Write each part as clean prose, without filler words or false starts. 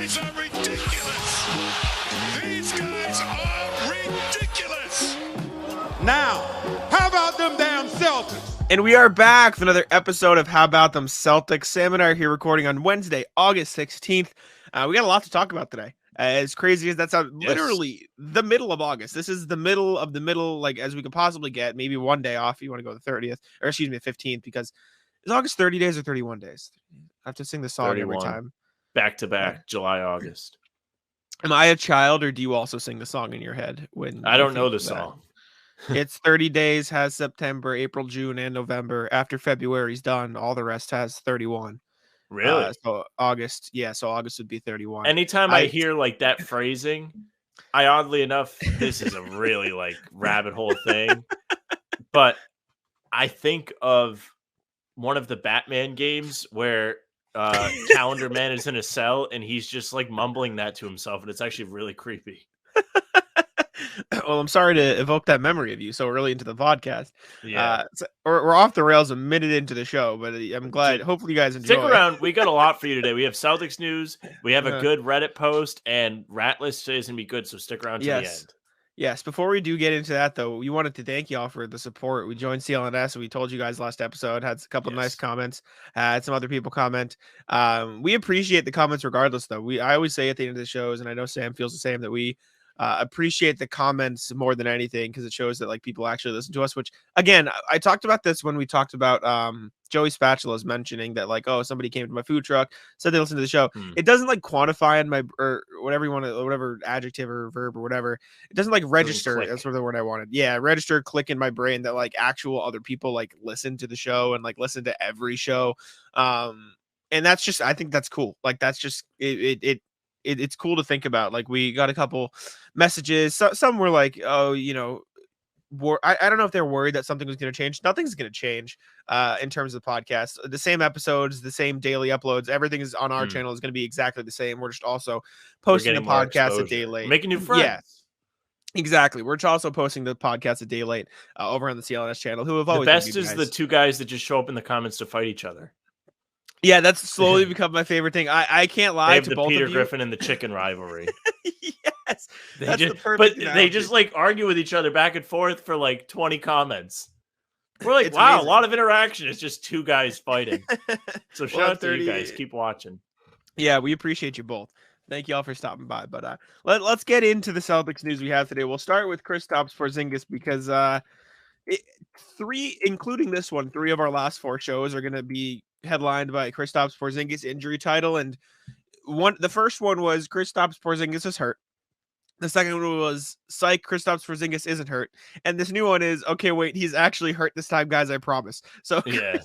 guys are ridiculous. These guys are ridiculous. Now, how about them damn Celtics? And we are back with another episode of How About Them Celtics. Sam and I are here recording on Wednesday, August 16th. We got a lot to talk about today. As crazy as that sounds, literally the middle of August. This is the middle of the middle, like as we could possibly get. Maybe one day off if you want to go the 30th, or excuse me, the 15th, because is August 30 days or 31 days? I have to sing the song 31. every time. Back to back, July, August. Am I a child, or do you also sing the song in your head when I don't know the song? It's 30 days, has September, April, June, and November. After February's done, all the rest has 31. Really? So August, so August would be 31. Anytime I hear like that phrasing, I oddly enough, this is a really like rabbit hole thing, but I think of one of the Batman games where Calendar Man is in a cell and he's just like mumbling that to himself, and it's actually really creepy. Well, I'm sorry to evoke that memory of you so early into the podcast. Yeah, we're off the rails a minute into the show, but I'm glad. Hopefully, you guys enjoy. Stick around. We got a lot for you today. We have Celtics news. We have a good Reddit post, and Rat List today is gonna be good. So stick around to the end. Yes. Before we do get into that, though, we wanted to thank y'all for the support. We joined CLNS. We told you guys last episode, had a couple of nice comments, had some other people comment. We appreciate the comments regardless, though. I always say at the end of the shows, and I know Sam feels the same, that we appreciate the comments more than anything, because it shows that like people actually listen to us, which again, I talked about this when we talked about Joey Spatula's mentioning that like, oh, somebody came to my food truck, said they listened to the show. It doesn't like quantify in my, or whatever you want to, whatever adjective or verb or whatever, it doesn't like register. That's sort of the word I wanted. Register, click in my brain that like actual other people like listen to the show and like listen to every show. And that's just, I think that's cool. Like that's just it's cool to think about. Like we got a couple messages. Some were like, oh, you know, I don't know if they're worried that something was going to change. Nothing's going to change in terms of the podcast. The same episodes, the same daily uploads, everything is on our channel is going to be exactly the same. We're just also posting the podcast a day late. Making new friends. Yeah, exactly. We're also posting the podcast a day late over on the CLNS channel, who have always the best is the two guys that just show up in the comments to fight each other. Yeah, that's slowly become my favorite thing. I can't lie to both of you. Peter Griffin and the chicken rivalry. Yes, they just like argue with each other back and forth for like 20 comments. We're like, wow, amazing. A lot of interaction. It's just two guys fighting. So shout out to you guys. Keep watching. Yeah, we appreciate you both. Thank you all for stopping by. But let's get into the Celtics news we have today. We'll start with Kristaps Porzingis because including this one, 3 of our last 4 shows are going to be headlined by Kristaps Porzingis injury title, and the first one was Kristaps Porzingis is hurt. The second one was psych, Kristaps Porzingis isn't hurt, and this new one is okay. Wait, he's actually hurt this time, guys. I promise. So yeah,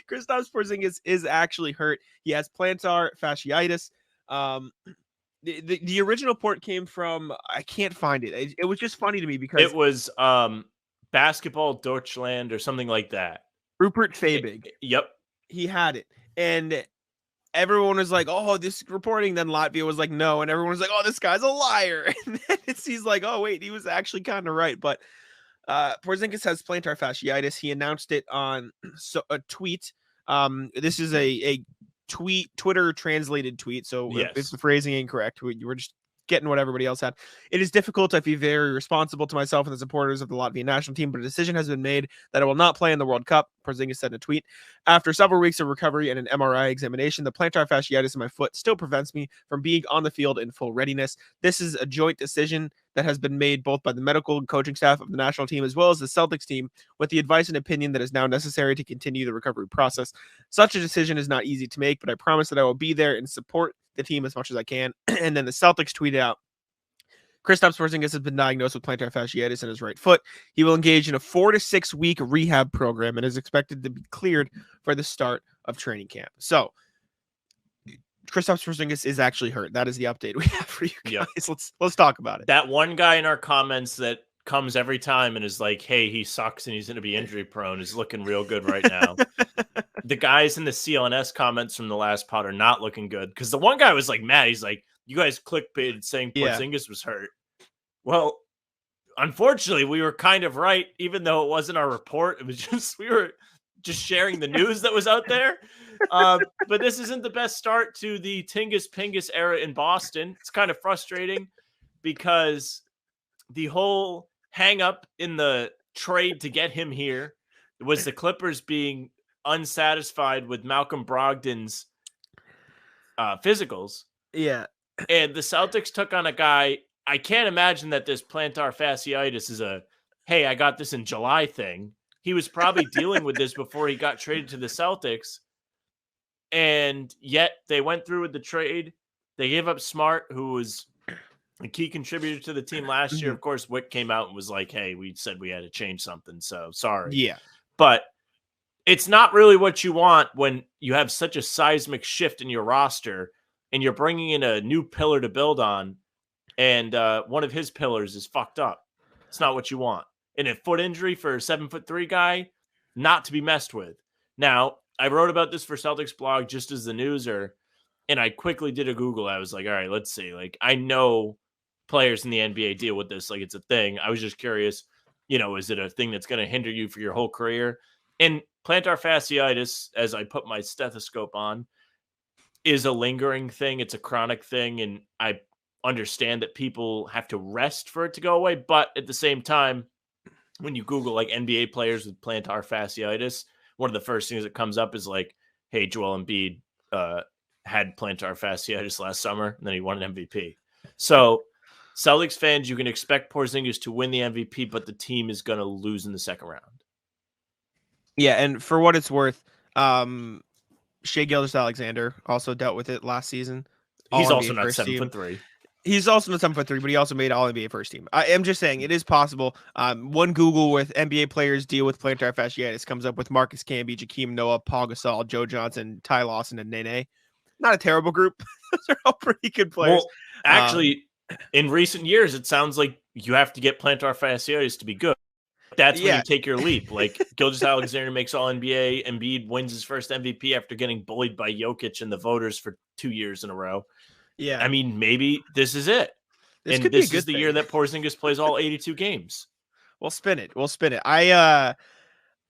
Kristaps Porzingis is actually hurt. He has plantar fasciitis. The original report came from, I can't find it. It was just funny to me because it was Basketball Deutschland or something like that. Rupert Fabig. Yep. He had it. And everyone was like, oh, this reporting. Then Latvia was like, no. And everyone was like, oh, this guy's a liar. And then he's like, oh, wait, he was actually kind of right. But Porzingis has plantar fasciitis. He announced it on a tweet. This is a Twitter translated tweet. So if the phrasing incorrect, we're just getting what everybody else had. It is difficult. I feel very responsible to myself and the supporters of the Latvian national team, but a decision has been made that I will not play in the World Cup, Porzingis said in a tweet. After several weeks of recovery and an MRI examination, the plantar fasciitis in my foot still prevents me from being on the field in full readiness. This is a joint decision that has been made both by the medical and coaching staff of the national team as well as the Celtics team, with the advice and opinion that is now necessary to continue the recovery process. Such a decision is not easy to make, but I promise that I will be there and support the team as much as I can. And then the Celtics tweeted out, Kristaps Porzingis has been diagnosed with plantar fasciitis in his right foot. He will engage in a 4 to 6 week rehab program and is expected to be cleared for the start of training camp. So Kristaps Porzingis is actually hurt. That is the update we have for you guys. Yep. Let's talk about it. That one guy in our comments that comes every time and is like, hey, he sucks and he's going to be injury prone is looking real good right now. The guys in the CLNS comments from the last pod are not looking good, because the one guy was like mad. He's like, you guys clickbaited saying Porzingis was hurt. Well, unfortunately, we were kind of right, even though it wasn't our report. It was just just sharing the news that was out there. But this isn't the best start to the Tingus Pingus era in Boston. It's kind of frustrating because the whole hang up in the trade to get him here was the Clippers being unsatisfied with Malcolm Brogdon's physicals. Yeah. And the Celtics took on a guy. I can't imagine that this plantar fasciitis is a, hey, I got this in July thing. He was probably dealing with this before he got traded to the Celtics. And yet they went through with the trade. They gave up Smart, who was a key contributor to the team last year. Of course, Wick came out and was like, hey, we said we had to change something. So sorry. Yeah. But it's not really what you want when you have such a seismic shift in your roster and you're bringing in a new pillar to build on. And one of his pillars is fucked up. It's not what you want. And a foot injury for a 7'3" guy, not to be messed with. Now, I wrote about this for Celtics blog just as the newser, and I quickly did a Google. I was like, all right, let's see. Like, I know players in the NBA deal with this. Like, it's a thing. I was just curious, is it a thing that's going to hinder you for your whole career? And plantar fasciitis, as I put my stethoscope on, is a lingering thing. It's a chronic thing, and I understand that people have to rest for it to go away. But at the same time, when you Google like NBA players with plantar fasciitis, one of the first things that comes up is like, hey, Joel Embiid had plantar fasciitis last summer, and then he won an MVP. So Celtics fans, you can expect Porzingis to win the MVP, but the team is going to lose in the second round. Yeah, and for what it's worth, Shai Gilgeous-Alexander also dealt with it last season. He's also not 7'3". He's also not 7'3", but he also made All NBA first team. I am just saying it is possible. One Google with NBA players deal with plantar fasciitis comes up with Marcus Camby, Jakeem Noah, Paul Gasol, Joe Johnson, Ty Lawson, and Nene. Not a terrible group. Those are all pretty good players. Well, actually, in recent years, it sounds like you have to get plantar fasciitis to be good. That's when you take your leap. Like Gilgeous-Alexander makes All NBA, Embiid wins his first MVP after getting bullied by Jokic and the voters for 2 years in a row. Yeah, I mean, maybe this is it. This is the year that Porzingis plays all 82 games. We'll spin it.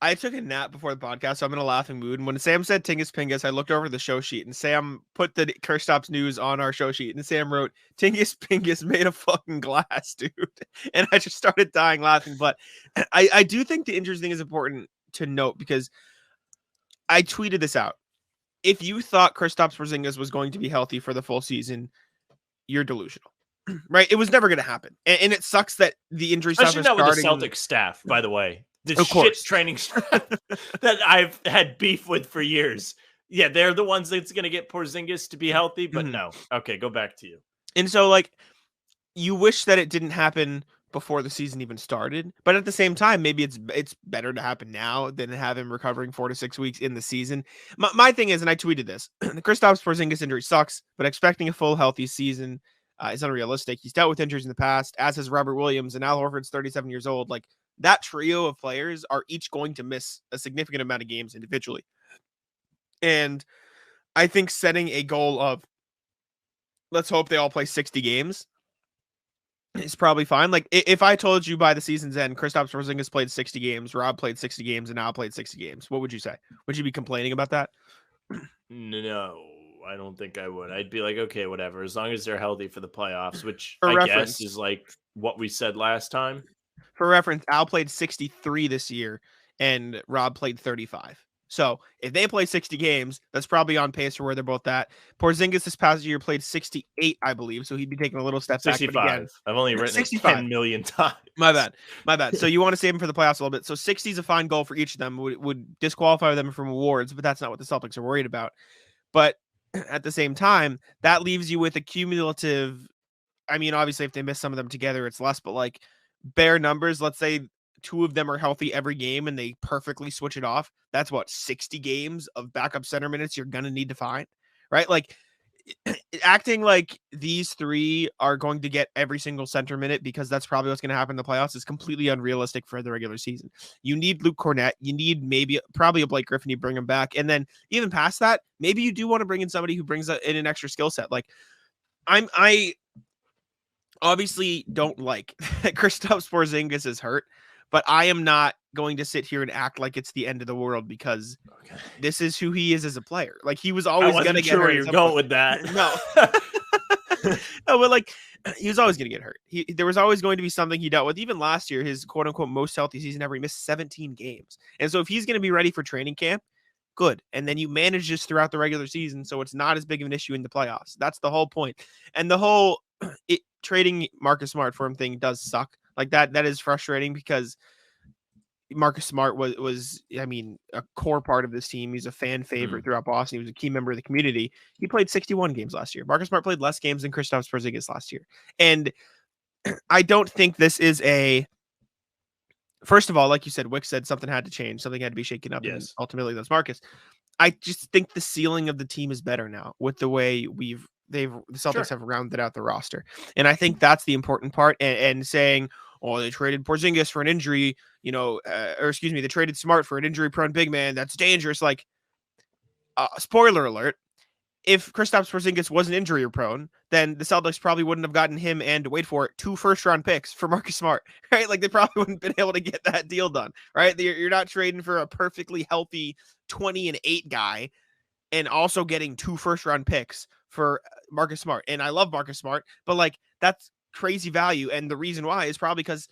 I took a nap before the podcast, so I'm in a laughing mood. And when Sam said Tingus Pingus, I looked over the show sheet, and Sam put the Kristaps news on our show sheet, and Sam wrote, Tingus Pingus made a fucking glass, dude. And I just started dying laughing. But I do think the injuries thing is important to note because I tweeted this out. If you thought Kristaps Porzingis was going to be healthy for the full season, you're delusional, right? It was never going to happen. And it sucks that the injury stuff is starting. With the Celtics staff, by the way. The shit training staff that I've had beef with for years. Yeah, they're the ones that's going to get Porzingis to be healthy, but no. Okay, go back to you. And so, like, you wish that it didn't happen before the season even started, but at the same time, maybe it's better to happen now than have him recovering 4 to 6 weeks in the season. My thing is, and I tweeted this, the Kristaps Porzingis injury sucks, but expecting a full healthy season is unrealistic. He's dealt with injuries in the past, as has Robert Williams, and Al Horford's 37 years old. Like, that trio of players are each going to miss a significant amount of games individually. And I think setting a goal of, let's hope they all play 60 games is probably fine. Like, if I told you by the season's end, Kristaps Porzingis played 60 games, Rob played 60 games, and Al played 60 games, what would you say? Would you be complaining about that? No, I don't think I would. I'd be like, okay, whatever, as long as they're healthy for the playoffs, which I guess is like what we said last time. For reference, Al played 63 this year, and Rob played 35. So if they play 60 games, that's probably on pace for where they're both at. Porzingis this past year played 68, I believe, so he'd be taking a little step 65. back. But again, I've only written 65. 10 million times. My bad. So you want to save him for the playoffs a little bit. So 60 is a fine goal for each of them. Would disqualify them from awards, but that's not what the Celtics are worried about. But at the same time, that leaves you with a cumulative. I mean, obviously, if they miss some of them together, it's less, but like bare numbers, let's say 2 of them are healthy every game and they perfectly switch it off. That's what, 60 games of backup center minutes you're going to need to find, right? Like, acting like these 3 are going to get every single center minute because that's probably what's going to happen in the playoffs is completely unrealistic for the regular season. You need Luke Cornett. You need probably a Blake Griffin. You bring him back. And then even past that, maybe you do want to bring in somebody who brings in an extra skill set. Like, I obviously don't like that Kristaps Porzingis is hurt, but I am not going to sit here and act like it's the end of the world because this is who he is as a player. Like he was always going to get hurt. Where you're going with that. No. No, but like he was always going to get hurt. There was always going to be something he dealt with. Even last year, his quote unquote most healthy season ever, he missed 17 games. And so if he's going to be ready for training camp, good. And then you manage this throughout the regular season, so it's not as big of an issue in the playoffs. That's the whole point. And the whole trading Marcus Smart for him thing does suck. Like that is frustrating because Marcus Smart was I mean, a core part of this team. He's a fan favorite throughout Boston. He was a key member of the community. He played 61 games last year. Marcus Smart played less games than Kristaps Porzingis last year. And I don't think this is first of all, like you said, Wick said something had to change. Something had to be shaken up. Yes. And ultimately that's Marcus. I just think the ceiling of the team is better now with the way the Celtics have rounded out the roster. And I think that's the important part. And saying, oh, they traded Porzingis for an injury, they traded Smart for an injury-prone big man. That's dangerous. Like, spoiler alert, if Kristaps Porzingis wasn't injury-prone, then the Celtics probably wouldn't have gotten him and, wait for it, 2 first-round picks for Marcus Smart, right? Like, they probably wouldn't have been able to get that deal done, right? You're not trading for a perfectly healthy 20-8 guy and also getting 2 first-round picks for Marcus Smart. And I love Marcus Smart, but, like, that's crazy value, and the reason why is probably because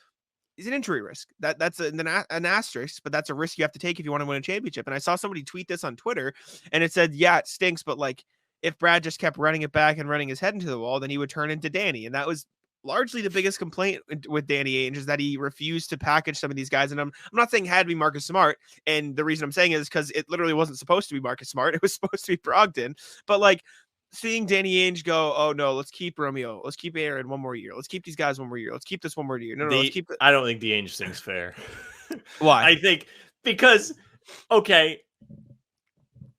he's an injury risk. That's an asterisk, but that's a risk you have to take if you want to win a championship. And I saw somebody tweet this on Twitter, and it said, yeah, it stinks, but like if Brad just kept running it back and running his head into the wall, then he would turn into Danny. And that was largely the biggest complaint with Danny Ainge, is that he refused to package some of these guys. And I'm not saying it had to be Marcus Smart, and the reason I'm saying it is because it literally wasn't supposed to be Marcus Smart. It was supposed to be Brogdon, but like seeing Danny Ainge go, oh no, let's keep Romeo, let's keep Aaron one more year, let's keep these guys one more year, let's keep this one more year. No, let's keep. I don't think the Ainge thing's fair. Why? I think because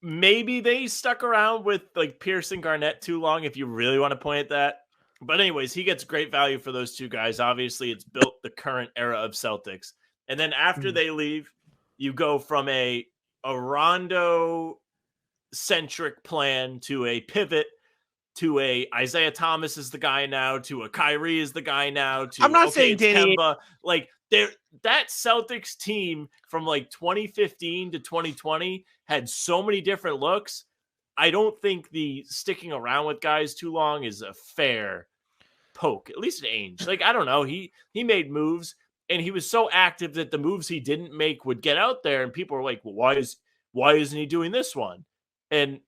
maybe they stuck around with like Pierce and Garnett too long, if you really want to point at that. But anyways, he gets great value for those two guys. Obviously, it's built the current era of Celtics. And then after they leave, you go from a Rondo centric plan to a pivot to a Isaiah Thomas is the guy now, to a Kyrie is the guy now, to I'm not saying Danny Kemba. Like that Celtics team from like 2015 to 2020 had so many different looks. I don't think the sticking around with guys too long is a fair poke, at least at Ainge. Like, I don't know. He made moves, and he was so active that the moves he didn't make would get out there, and people were like, well, why isn't he doing this one? And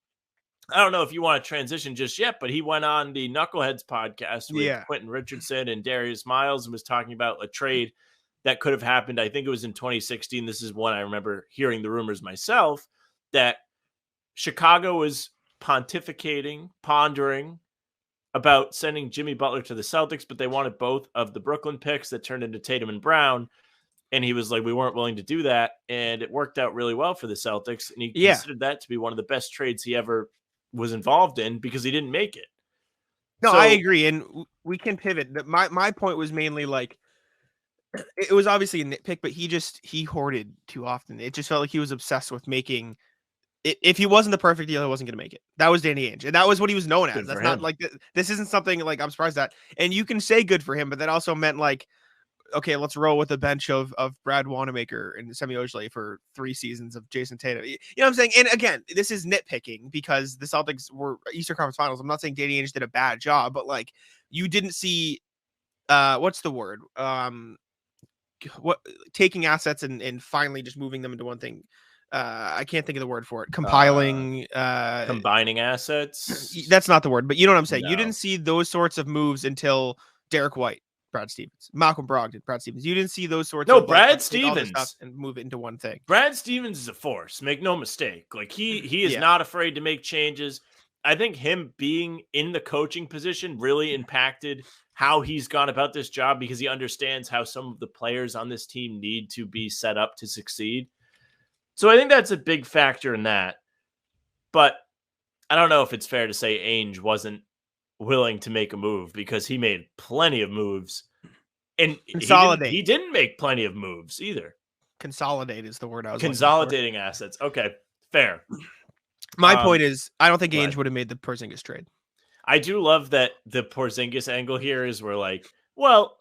I don't know if you want to transition just yet, but he went on the Knuckleheads podcast with Quentin Richardson and Darius Miles and was talking about a trade that could have happened. I think it was in 2016. This is one I remember hearing the rumors myself, that Chicago was pondering about sending Jimmy Butler to the Celtics, but they wanted both of the Brooklyn picks that turned into Tatum and Brown. And he was like, we weren't willing to do that. And it worked out really well for the Celtics. And he considered that to be one of the best trades he ever was involved in because he didn't make it. No, I agree. And we can pivot. My point was mainly like, it was obviously a nitpick, but he hoarded too often. It just felt like he was obsessed with making it. If he wasn't the perfect deal, he wasn't going to make it. That was Danny Ainge. And that was what he was known as. That's not like, this isn't something like I'm surprised at. And you can say good for him, but that also meant like, okay, let's roll with a bench of Brad Wanamaker and Semi Ojeleye for 3 seasons of Jason Tatum. You know what I'm saying? And again, this is nitpicking because the Celtics were Eastern Conference Finals. I'm not saying Danny Ainge did a bad job, but like you didn't see, what's the word? Taking assets and finally just moving them into one thing. I can't think of the word for it. Combining assets. That's not the word, but you know what I'm saying? No. You didn't see those sorts of moves until Derek White, Brad Stevens, Malcolm Brogdon, Brad Stevens. You didn't see those sorts of Brad Stevens stuff and move it into one thing. Brad Stevens is a force. Make no mistake. Like he is not afraid to make changes. I think him being in the coaching position really impacted how he's gone about this job because he understands how some of the players on this team need to be set up to succeed. So I think that's a big factor in that. But I don't know if it's fair to say Ainge wasn't willing to make a move because he made plenty of moves. And he didn't make plenty of moves either. Consolidate is the word I was consolidating assets. Okay, fair. My point is, I don't think Ainge would have made the Porzingis trade. I do love that the Porzingis angle here is we're like, well,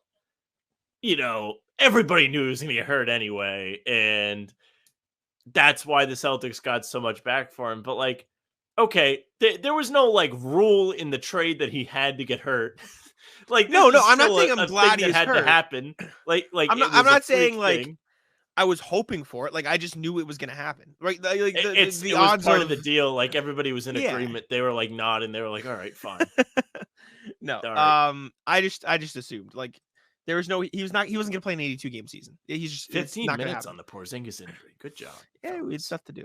you know, everybody knew he was going to get hurt anyway, and that's why the Celtics got so much back for him. But like, okay, there was no like rule in the trade that he had to get hurt. Like, No, this is I'm not still saying a I'm glad thing that he's had hurt. to happen. Like I'm it was not a saying freak like thing. I was hoping for it. Like I just knew it was going to happen. Right? Like It the was odds part of the deal. Like everybody was in Yeah. agreement. They were like nodding. They were like, all right, fine. No. All right. I just assumed like there was no he wasn't going to play an 82 game season. He's just 15 minutes on the Porzingis injury. Good job. Yeah, we had stuff to do.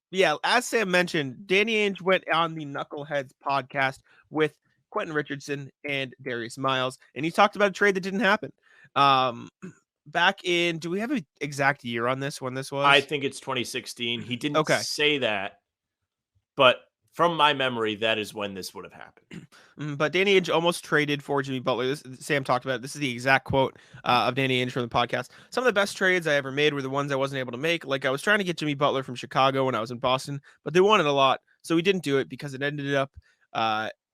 Yeah, as Sam mentioned, Danny Ainge went on the Knuckleheads podcast with Quentin Richardson and Darius Miles, and he talked about a trade that didn't happen. Back in, do we have an exact year on this when this was? I think it's 2016. He didn't say that, but from my memory, that is when this would have happened. But Danny Ainge almost traded for Jimmy Butler. Sam talked about it. This is the exact quote of Danny Ainge from the podcast. Some of the best trades I ever made were the ones I wasn't able to make. Like I was trying to get Jimmy Butler from Chicago when I was in Boston, but they wanted a lot, so we didn't do it because it ended up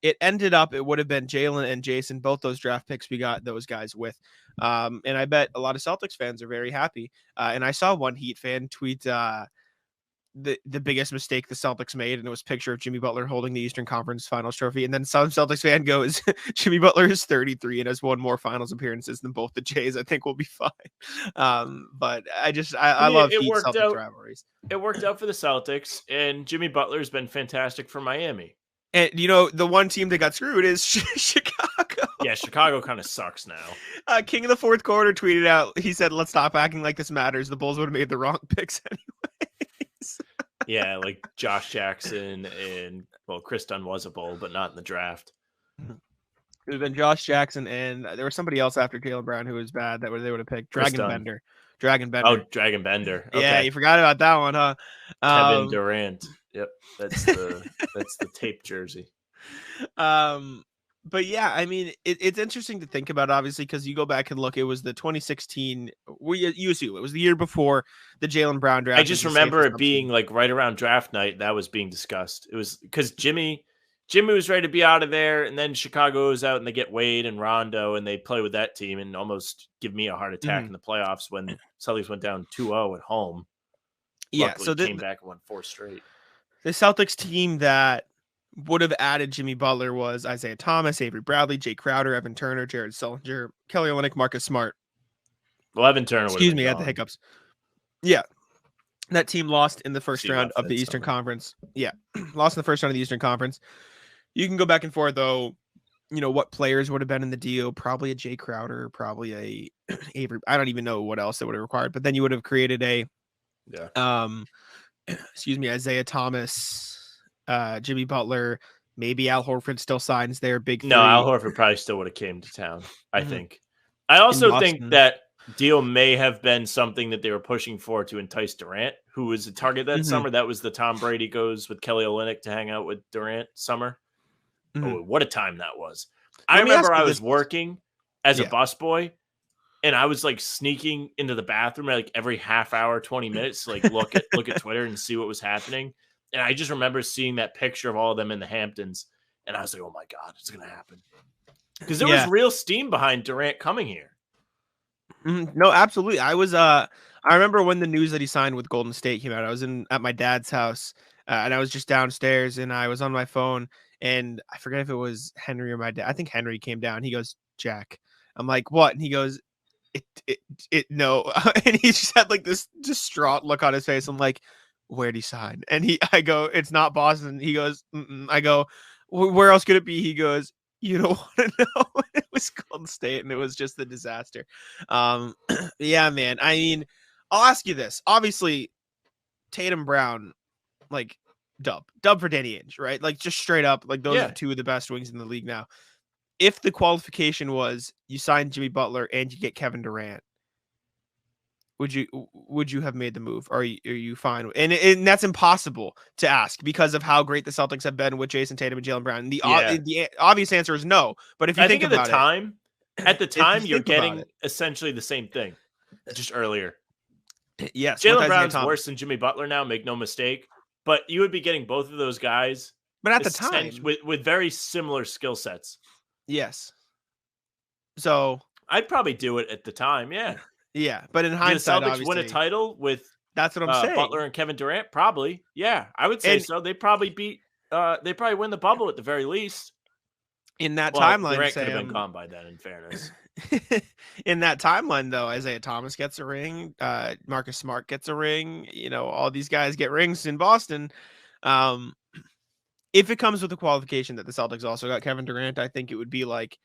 it would have been Jalen and Jason, both those draft picks we got those guys with. And I bet a lot of Celtics fans are very happy. And I saw one Heat fan tweet the biggest mistake the Celtics made, and it was a picture of Jimmy Butler holding the Eastern Conference Finals trophy. And then some Celtics fan goes, Jimmy Butler is 33 and has won more finals appearances than both the Jays. I think we'll be fine. But I love Heat Celtics rivalries. It worked out for the Celtics, and Jimmy Butler's been fantastic for Miami. And the one team that got screwed is Chicago. Yeah, Chicago kind of sucks now. King of the fourth quarter tweeted out, he said, let's stop acting like this matters. The Bulls would have made the wrong picks anyways. Yeah, like Josh Jackson and, well, Chris Dunn was a Bull, but not in the draft. It would have been Josh Jackson, and there was somebody else after Jaylen Brown who was bad that they would have picked. Dragon Bender. Oh, Dragon Bender. Okay. Yeah, you forgot about that one, huh? Kevin Durant. Yep, that's the tape jersey. But yeah, I mean, it's interesting to think about, obviously, because you go back and look. It was the 2016 USU. It was the year before the Jaylen Brown draft. I just remember it being like right around draft night that was being discussed. It was because Jimmy was ready to be out of there, and then Chicago was out, and they get Wade and Rondo, and they play with that team, and almost give me a heart attack in the playoffs when Celtics went down 2-0 at home. Yeah, Luckily, so came back and won 4 straight. The Celtics team that would have added Jimmy Butler was Isaiah Thomas, Avery Bradley, Jay Crowder, Evan Turner, Jared Sullinger, Kelly Olynyk, Marcus Smart. Well, Evan Turner. Excuse me, I had the hiccups. Yeah, that team lost in the first round of the Eastern Conference. Yeah, lost in the first round of the Eastern Conference. You can go back and forth, though. What players would have been in the deal? Probably a Jay Crowder, probably a Avery. I don't even know what else they would have required. But then you would have created Isaiah Thomas, Jimmy Butler, maybe Al Horford still signs there. Big three. No, Al Horford probably still would have came to town, I think. I also think that deal may have been something that they were pushing for to entice Durant, who was a target that summer. That was the Tom Brady goes with Kelly Olynyk to hang out with Durant summer. Oh, what a time that was. I remember I was working as a busboy, and I was like sneaking into the bathroom like every half hour, 20 minutes, to, like look at Twitter and see what was happening. And I just remember seeing that picture of all of them in the Hamptons, and I was like, "Oh my god, it's gonna happen!" Because there was real steam behind Durant coming here. No, absolutely. I remember when the news that he signed with Golden State came out. I was at my dad's house, and I was just downstairs, and I was on my phone, and I forget if it was Henry or my dad. I think Henry came down. He goes, "Jack." I'm like, "What?" And he goes, no. And he just had like this distraught look on his face. I'm like, where'd he sign? And I go, it's not Boston. He goes, mm-mm. I go, where else could it be? He goes, you don't want to know. It was Golden State, and it was just a disaster. Yeah, man. I mean, I'll ask you this. Obviously, Tatum Brown, like dub for Danny Ainge, right? Like just straight up, like those are two of the best wings in the league now. If the qualification was you sign Jimmy Butler and you get Kevin Durant, would you have made the move? Or are you fine? And that's impossible to ask because of how great the Celtics have been with Jason Tatum and Jaylen Brown. The obvious answer is no. But if you think about it, at the time, you're getting essentially the same thing, just earlier. Yes, Jaylen Brown's worse than Jimmy Butler now. Make no mistake. But you would be getting both of those guys, but at the time, with very similar skill sets. Yes. So I'd probably do it at the time. Yeah. Yeah, but in Did the hindsight, Celtics win a obviously, title with that's what I'm saying. Butler and Kevin Durant? Probably. Yeah, I would say And so. They probably they probably win the bubble at the very least. in that Well, timeline, Durant could have been Sam, gone by then, in fairness. in that timeline, though, Isaiah Thomas gets a ring. Marcus Smart gets a ring. All these guys get rings in Boston. Um, if it comes with the qualification that the Celtics also got Kevin Durant, I think it would be like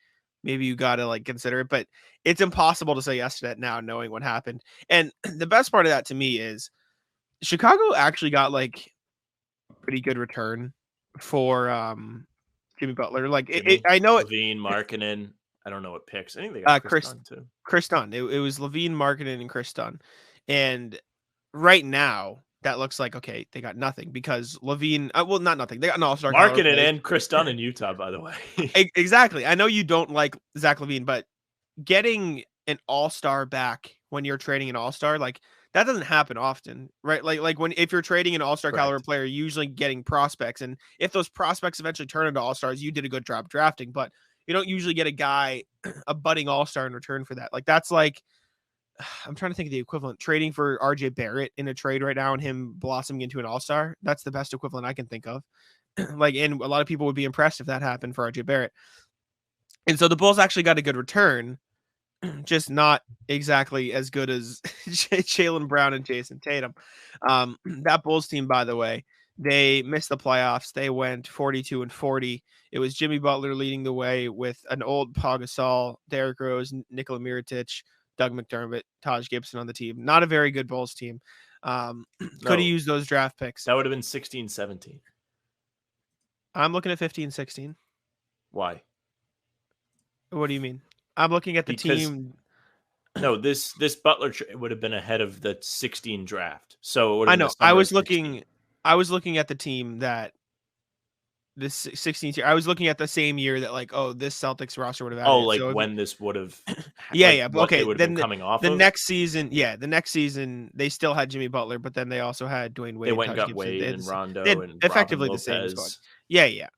maybe you got to like consider it, but it's impossible to say yes to that now, knowing what happened. And the best part of that to me is Chicago actually got like pretty good return for Jimmy Butler. Like I know it. Levine, Markkanen. I don't know what picks. I think they got Chris Dunn too. Chris Dunn. It was Levine, Markkanen, and Chris Dunn. And right now, that looks like, okay, they got nothing because Levine, well, not nothing. They got an all-star. Markkanen and Chris Dunn in Utah, by the way. Exactly. I know you don't like Zach LaVine, but getting an all-star back when you're trading an all-star, like that doesn't happen often, right? Like if you're trading an all-star caliber player, you're usually getting prospects. And if those prospects eventually turn into all-stars, you did a good job drafting, but you don't usually get a guy, a budding all-star in return for that. Like that's like, I'm trying to think of the equivalent. Trading for RJ Barrett in a trade right now and him blossoming into an all-star. That's the best equivalent I can think of. Like, and a lot of people would be impressed if that happened for RJ Barrett. And so the Bulls actually got a good return, just not exactly as good as Jaylen Brown and Jason Tatum. That Bulls team, by the way, they missed the playoffs. They went 42-40. It was Jimmy Butler leading the way with an old Pau Gasol, Derrick Rose, Nikola Mirotic, Doug McDermott, Taj Gibson on the team. Not a very good Bulls team. Could have used those draft picks. That would have been 16-17. I'm looking at 15-16. Why? What do you mean? I'm looking at the team. No, this Butler would have been ahead of the 16 draft. So it would have I know. I was looking at the team that this 16th year. I was looking at the same year that like, oh, this Celtics roster would have. Oh, like so when this would have. Yeah. Okay. Then coming off the next season. Yeah, the next season they still had Jimmy Butler, but then they also had Dwayne Wade. They went and got Gibson. Wade and Rondo and effectively Robin the same Lopez. squad. Yeah.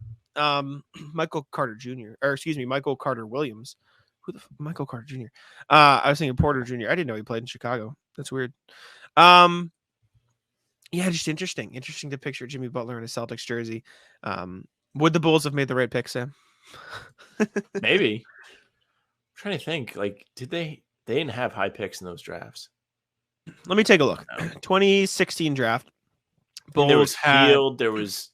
Michael Carter Jr. or excuse me, Michael Carter Williams. Michael Carter Jr. I was thinking Porter Jr. I didn't know he played in Chicago. That's weird. Yeah, just interesting to picture Jimmy Butler in a Celtics jersey. Would the Bulls have made the right pick, Sam? Maybe. I'm trying to think. Like, did they didn't have high picks in those drafts? Let me take a look. 2016 draft. Bulls there was Field. There was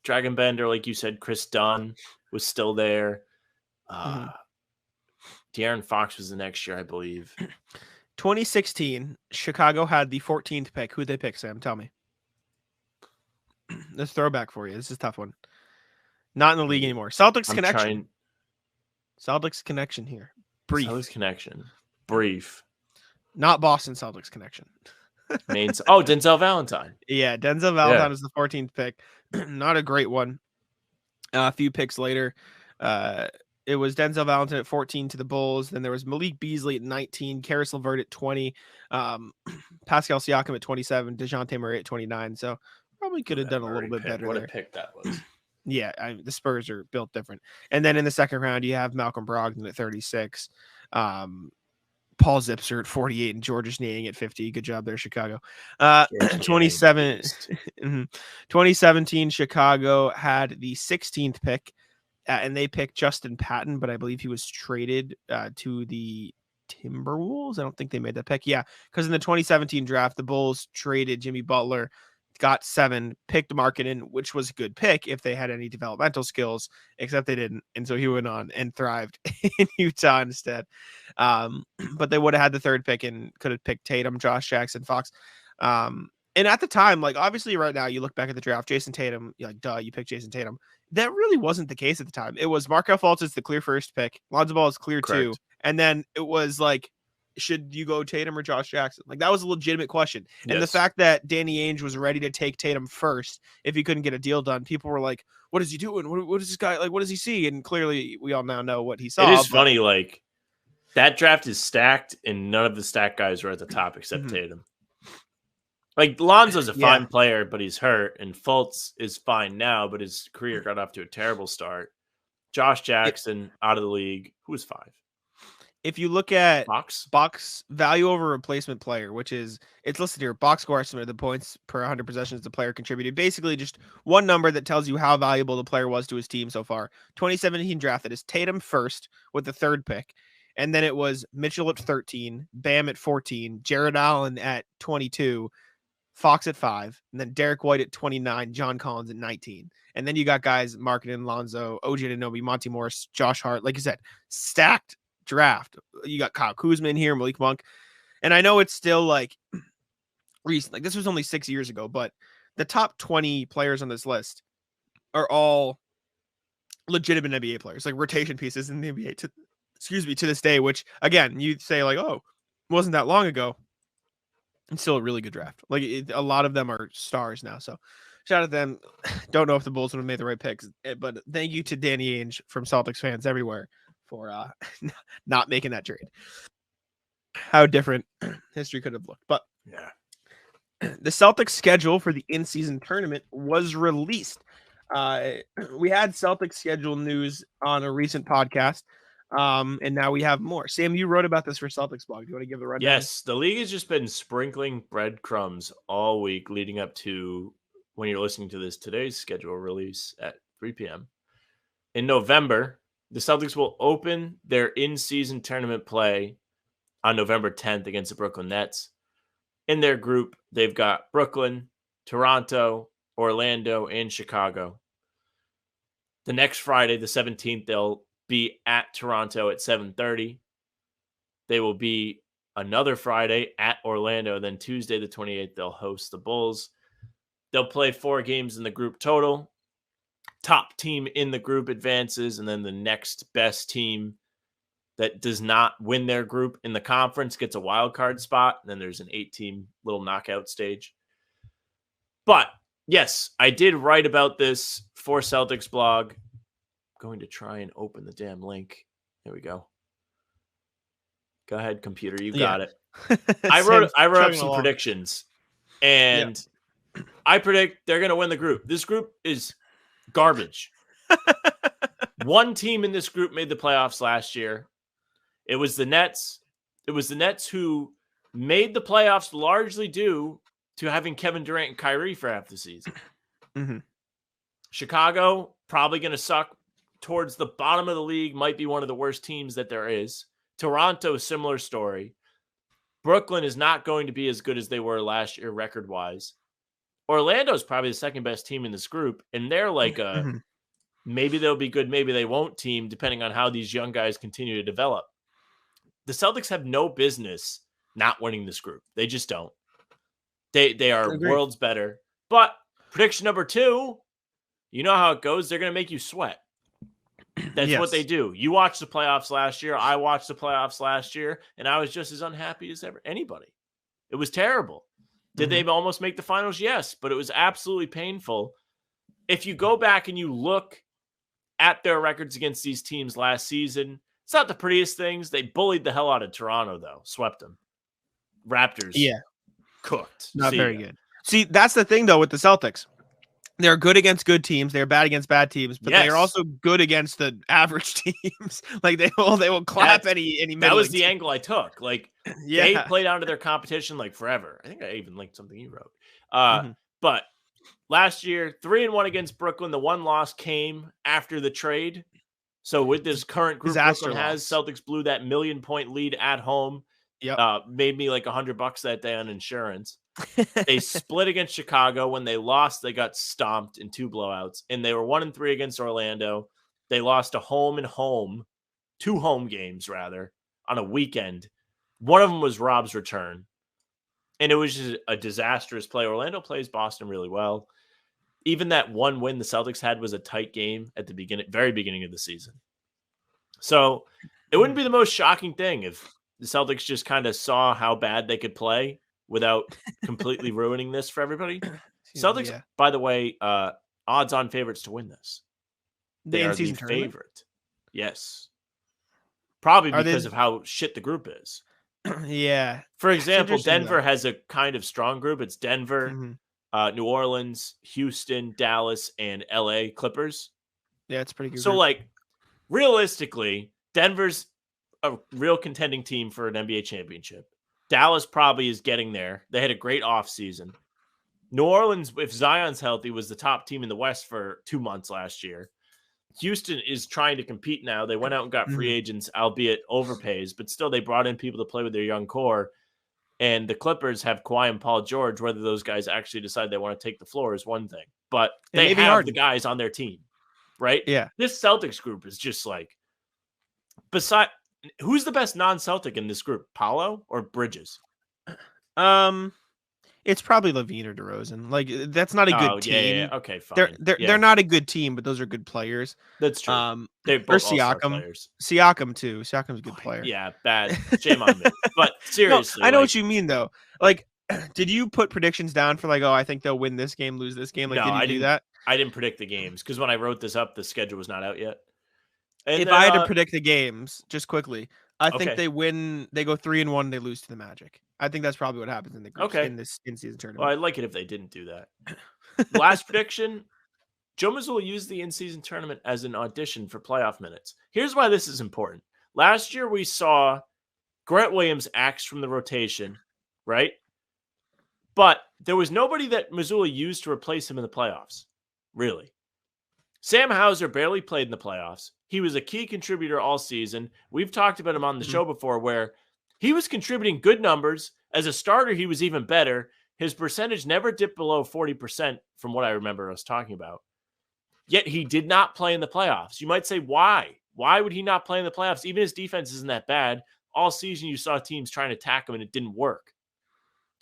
Dragon Bender, like you said. Chris Dunn was still there. De'Aaron Fox was the next year, I believe. 2016, Chicago had the 14th pick. Who'd they pick, Sam? Tell me. This throwback for you. This is a tough one. Not in the league anymore. Celtics connection. Celtics connection here. Brief. Celtics connection. Brief. Not Boston Celtics connection. Denzel Valentine. Yeah, Denzel Valentine is the 14th pick. Not a great one. A few picks later, it was Denzel Valentine at 14 to the Bulls. Then there was Malik Beasley at 19, Karis LeVert at 20, Pascal Siakam at 27, DeJounte Murray at 29. So probably could have done a little bit better. What a pick that was. Yeah, the Spurs are built different. And then in the second round, you have Malcolm Brogdon at 36, Paul Zipser at 48, and Georges Niang at 50. Good job there, Chicago. 2017, Chicago had the 16th pick. And they picked Justin Patton, but I believe he was traded to the Timberwolves. I don't think they made that pick. Yeah, because in the 2017 draft, the Bulls traded Jimmy Butler, got 7, picked Markkanen, which was a good pick if they had any developmental skills, except they didn't. And so he went on and thrived in Utah instead. But they would have had the 3rd pick and could have picked Tatum, Josh Jackson, Fox. And at the time, like obviously right now, you look back at the draft, Jason Tatum, you're like, duh, you picked Jason Tatum. That really wasn't the case at the time. It was Markelle Fultz is the clear 1st pick. Lonzo Ball is clear 2. And then it was like, should you go Tatum or Josh Jackson? Like that was a legitimate question. Yes. And the fact that Danny Ainge was ready to take Tatum first, if he couldn't get a deal done, people were like, what is he doing? What is this guy like? What does he see? And clearly we all now know what he saw. It is funny. Like that draft is stacked and none of the stacked guys were at the top except Tatum. Like Lonzo's a fine player, but he's hurt, and Fultz is fine now, but his career got off to a terrible start. Josh Jackson out of the league. Who was 5? if you look at Box. box value over replacement player, which is it's listed here, box score estimate, the points per 100 possessions the player contributed. Basically, just one number that tells you how valuable the player was to his team so far. 2017 drafted is Tatum first with the third pick, and then it was Mitchell at 13, Bam at 14, Jared Allen at 22, Fox at 5, and then Derek White at 29, John Collins at 19. And then you got guys Markkanen, Lonzo, OJ Anunoby, Monty Morris, Josh Hart. Like you said, stacked draft. You got Kyle Kuzma in here, Malik Monk. And I know it's still like recent. Like this was only 6 years ago, but the top 20 players on this list are all legitimate NBA players, like rotation pieces in the NBA to this day, which again, you'd say like, oh, wasn't that long ago. It's still a really good draft. Like a lot of them are stars now. So shout out to them. Don't know if the Bulls would have made the right picks, but thank you to Danny Ainge from Celtics fans everywhere for not making that trade. How different history could have looked. But Yeah. the Celtics schedule for the in-season tournament was released. We had Celtics schedule news on a recent podcast. And now we have more. Sam, you wrote about this for Celtics blog. Do you want to give the rundown? Yes, the league has just been sprinkling breadcrumbs all week leading up to when you're listening to this today's schedule release at 3 p.m. In November, the Celtics will open their in-season tournament play on November 10th against the Brooklyn Nets. In their group, they've got Brooklyn, Toronto, Orlando, and Chicago. The next Friday, the 17th, they'll be at Toronto at 7:30. They will be another Friday at Orlando. Then Tuesday, the 28th, they'll host the Bulls. They'll play 4 games in the group total. Top team in the group advances, and then the next best team that does not win their group in the conference gets a wild card spot. And then there's an 8-team little knockout stage. But yes, I did write about this for Celtics blog. I'm going to try and open the damn link. There we go. Go ahead, computer. You got it. I wrote up some predictions, and I predict they're going to win the group. This group is garbage. One team in this group made the playoffs last year. It was the Nets. It was the Nets who made the playoffs largely due to having Kevin Durant and Kyrie for half the season. Mm-hmm. Chicago, probably going to suck towards the bottom of the league, might be one of the worst teams that there is. Toronto, similar story. Brooklyn is not going to be as good as they were last year record-wise. Orlando is probably the second best team in this group, and they're like a maybe they'll be good, maybe they won't team, depending on how these young guys continue to develop. The Celtics have no business not winning this group. They just don't. They are worlds better. But prediction number 2, you know how it goes. They're going to make you sweat. That's what they do. You watched the playoffs last year. I watched the playoffs last year, and I was just as unhappy as anybody. It was terrible. Did they almost make the finals? Yes, but it was absolutely painful. If you go back and you look at their records against these teams last season, it's not the prettiest things. They bullied the hell out of Toronto, though. Swept them. Raptors. Cooked. Not very good. See, that's the thing, though, with the Celtics. They're good against good teams. They're bad against bad teams, but they are also good against the average teams. Like they will clap any. That was the angle I took. Like they play down to their competition like forever. I think I even linked something you wrote. But last year, 3-1 against Brooklyn. The one loss came after the trade. So with this current group Brooklyn has, Celtics blew that 1 million point lead at home. Made me like $100 that day on insurance. They split against Chicago. When they lost, they got stomped in 2 blowouts, and they were 1-3 against Orlando. They lost a home and home, 2 home games rather, on a weekend. One of them was Rob's return, and it was just a disastrous play. Orlando plays Boston really well. Even that one win the Celtics had was a tight game at the very beginning of the season. So it wouldn't be the most shocking thing if the Celtics just kind of saw how bad they could play without completely ruining this for everybody. Celtics, by the way, odds-on favorites to win this. They are the favorite. Yes. Probably because of how shit the group is. For example, Denver has a kind of strong group. It's Denver, New Orleans, Houston, Dallas, and LA Clippers. Yeah, it's pretty good. So, like, realistically, Denver's a real contending team for an NBA championship. Dallas probably is getting there. They had a great offseason. New Orleans, if Zion's healthy, was the top team in the West for 2 months last year. Houston is trying to compete now. They went out and got free agents, albeit overpays, but still they brought in people to play with their young core. And the Clippers have Kawhi and Paul George. Whether those guys actually decide they want to take the floor is one thing. But they have the guys on their team, right? Yeah. This Celtics group is just like, who's the best non-Celtic in this group? Paolo or Bridges? It's probably Levine or DeRozan. Like, that's not a good team. Yeah. Okay, fine. They're not a good team, but those are good players. That's true. They're both Siakam. Siakam too. Siakam's a good player. Yeah, bad. Shame on me. But seriously, no, I know what you mean though. Like, did you put predictions down for like, oh, I think they'll win this game, lose this game? Like, no, did you do that? I didn't predict the games because when I wrote this up, the schedule was not out yet. And if I had to predict the games, just quickly, I think they win. They go 3-1. They lose to the Magic. I think that's probably what happens in the groups in this in-season tournament. Well, I'd like it if they didn't do that. Last prediction: Joe Mazzulla used the in-season tournament as an audition for playoff minutes. Here's why this is important. Last year, we saw Grant Williams axed from the rotation, right? But there was nobody that Mazzulla used to replace him in the playoffs, really. Sam Hauser barely played in the playoffs. He was a key contributor all season. We've talked about him on the show before where he was contributing good numbers. As a starter, he was even better. His percentage never dipped below 40% from what I remember us talking about. Yet he did not play in the playoffs. You might say, why? Why would he not play in the playoffs? Even his defense isn't that bad. All season, you saw teams trying to attack him, and it didn't work.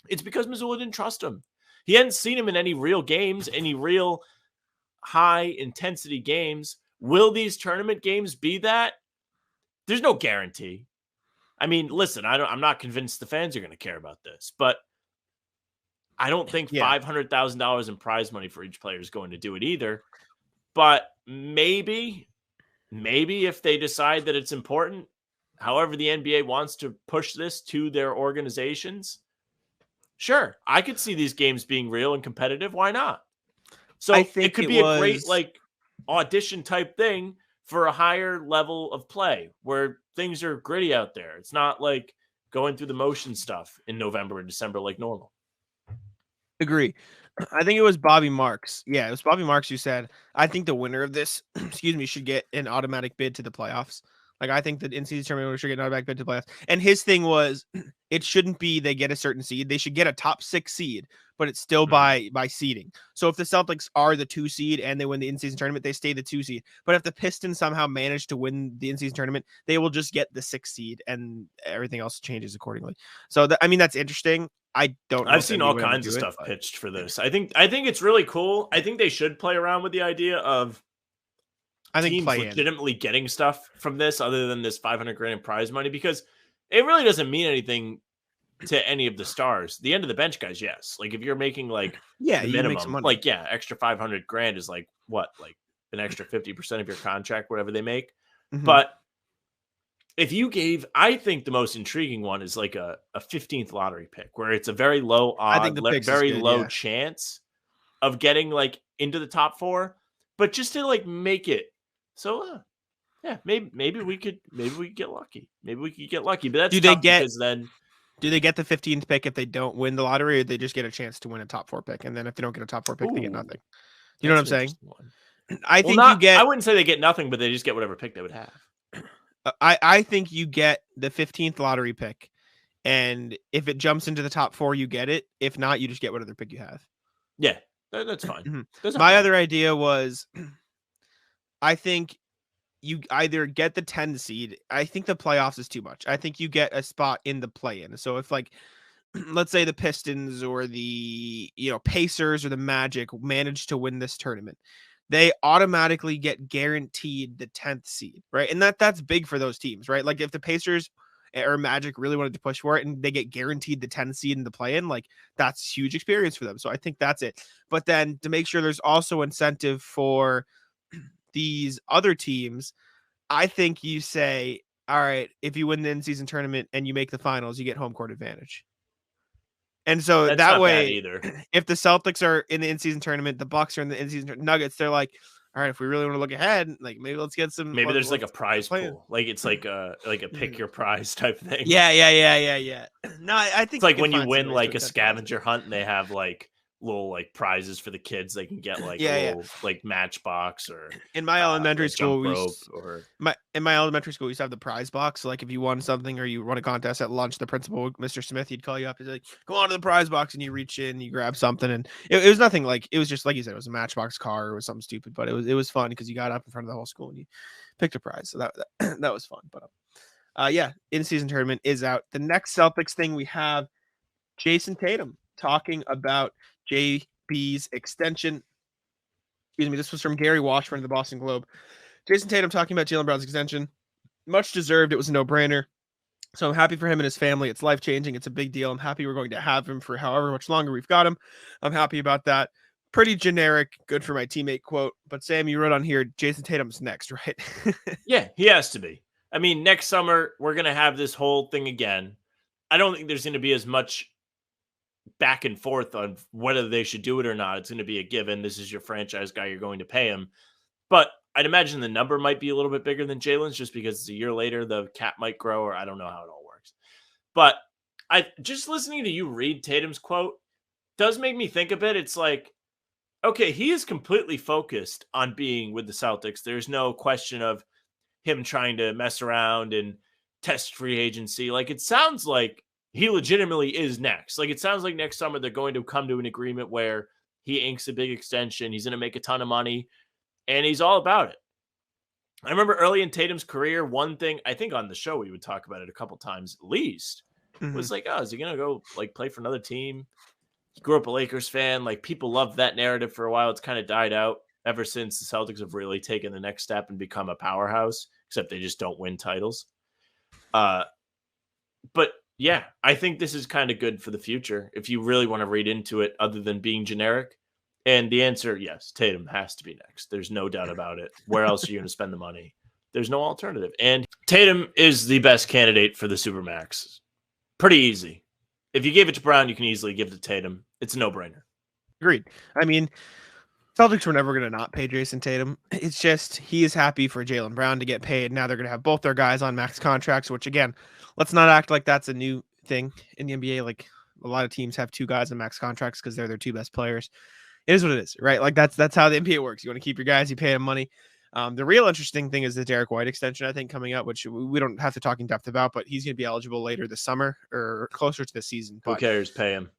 It's because Mazzulla didn't trust him. He hadn't seen him in any real games, any real high-intensity games. Will these tournament games be that? There's no guarantee. I mean, listen, I'm not convinced the fans are going to care about this, but I don't think $500,000 in prize money for each player is going to do it either. But maybe if they decide that it's important, however the NBA wants to push this to their organizations, sure, I could see these games being real and competitive. Why not? So I think it could be a great like audition type thing for a higher level of play where things are gritty out there. It's not like going through the motion stuff in November and December like normal. Agree. I think it was Bobby Marks. Yeah, it was Bobby Marks who said, I think the winner of this, should get an automatic bid to the playoffs. Like, I think that in-season tournament should get an automatic bid to the playoffs. And his thing was, it shouldn't be they get a certain seed. They should get a top 6 seed, but it's still by seeding. So if the Celtics are the 2 seed and they win the in-season tournament, they stay the 2 seed. But if the Pistons somehow manage to win the in-season tournament, they will just get the 6 seed and everything else changes accordingly. So, that's interesting. I don't know. I've seen all kinds of stuff pitched for this. I think it's really cool. I think they should play around with the idea of teams legitimately getting stuff from this other than this $500,000 in prize money, because it really doesn't mean anything to any of the stars. The end of the bench guys, yes. Like if you're making like the minimum, like extra $500,000 is like what, like an extra 50% of your contract, whatever they make. Mm-hmm. But if you gave, I think the most intriguing one is like a 15th lottery pick where it's a very low odd, very low chance of getting like into the top 4, but just to like make it so maybe we could get lucky. Maybe we could get lucky, but that's because then do they get the 15th pick if they don't win the lottery, or they just get a chance to win a top 4 pick? And then if they don't get a top 4 pick, they get nothing. You know what I'm saying? I wouldn't say they get nothing, but they just get whatever pick they would have. I think you get the 15th lottery pick, and if it jumps into the top 4, you get it. If not, you just get what other pick you have. Yeah, that's fine. Mm-hmm. That's My other idea was, I think you either get the 10 seed. I think the playoffs is too much. I think you get a spot in the play-in. So if like, let's say the Pistons or the Pacers or the Magic manage to win this tournament, they automatically get guaranteed the 10th seed, right? And that's big for those teams, right? Like if the Pacers or Magic really wanted to push for it and they get guaranteed the 10th seed in the play-in, like that's huge experience for them. So I think that's it. But then to make sure there's also incentive for these other teams, I think you say, all right, if you win the in-season tournament and you make the finals, you get home court advantage. And so that way, if the Celtics are in the in-season tournament, the Bucks are in the in-season Nuggets, they're like, all right, if we really want to look ahead, like maybe let's get some. Maybe there's like a let's prize play it. pool. Like it's like a pick your prize type thing. Yeah. No, I think It's like we when can you find some win ways like to a incentivize it. scavenger hunt and they have like little like prizes for the kids. They can get like a little like matchbox or In my elementary a school, jump rope or in my elementary school, we used to have the prize box. So like if you won something or you won a contest at lunch, the principal, Mr. Smith, he'd call you up. He's like, "Go on to the prize box," and you reach in, you grab something, and it was nothing like it was just like you said, it was a Matchbox car or it was something stupid, but it was fun because you got up in front of the whole school and you picked a prize. So that that was fun. But yeah, in-season tournament is out. The next Celtics thing we have Jason Tatum talking about JB's extension. Excuse me, this was from Gary Washburn of the Boston Globe. Jason Tatum talking about Jaylen Brown's extension. Much deserved. It was a no-brainer. So I'm happy for him and his family. It's life-changing. It's a big deal. I'm happy we're going to have him for however much longer we've got him. I'm happy about that. Pretty generic, good for my teammate quote. But Sam, you wrote on here, Jason Tatum's next, right? yeah, he has to be. I mean, next summer, we're going to have this whole thing again. I don't think there's going to be as much back and forth on whether they should do it or not. It's going to be a given. This is your franchise guy. You're going to pay him. But I'd imagine the number might be a little bit bigger than Jaylen's just because it's a year later, the cap might grow, or I don't know how it all works. But I just listening to you read Tatum's quote does make me think a bit. It's like, okay, he is completely focused on being with the Celtics. There's no question of him trying to mess around and test free agency. Like, it sounds like he legitimately is next. Like, it sounds like next summer they're going to come to an agreement where he inks a big extension. He's going to make a ton of money, and he's all about it. I remember early in Tatum's career, one thing, I think on the show we would talk about it a couple times at least, was like, oh, is he going to go like play for another team? He grew up a Lakers fan. Like, people loved that narrative for a while. It's kind of died out ever since the Celtics have really taken the next step and become a powerhouse, except they just don't win titles. But yeah, I think this is kind of good for the future if you really want to read into it other than being generic. And the answer, yes, Tatum has to be next. There's no doubt about it. Where else are you going to spend the money? There's no alternative. And Tatum is the best candidate for the Supermax. Pretty easy. If you gave it to Brown, you can easily give it to Tatum. It's a no-brainer. Agreed. I mean, Celtics were never going to not pay Jason Tatum. It's just he is happy for Jaylen Brown to get paid. Now they're going to have both their guys on max contracts, which, again, let's not act like that's a new thing in the NBA. Like, a lot of teams have two guys on max contracts because they're their two best players. It is what it is, right? Like, that's how the NBA works. You want to keep your guys, you pay them money. The real interesting thing is the Derek White extension, I think, coming up, which we don't have to talk in depth about, but he's going to be eligible later this summer or closer to the season. Who cares? Pay him.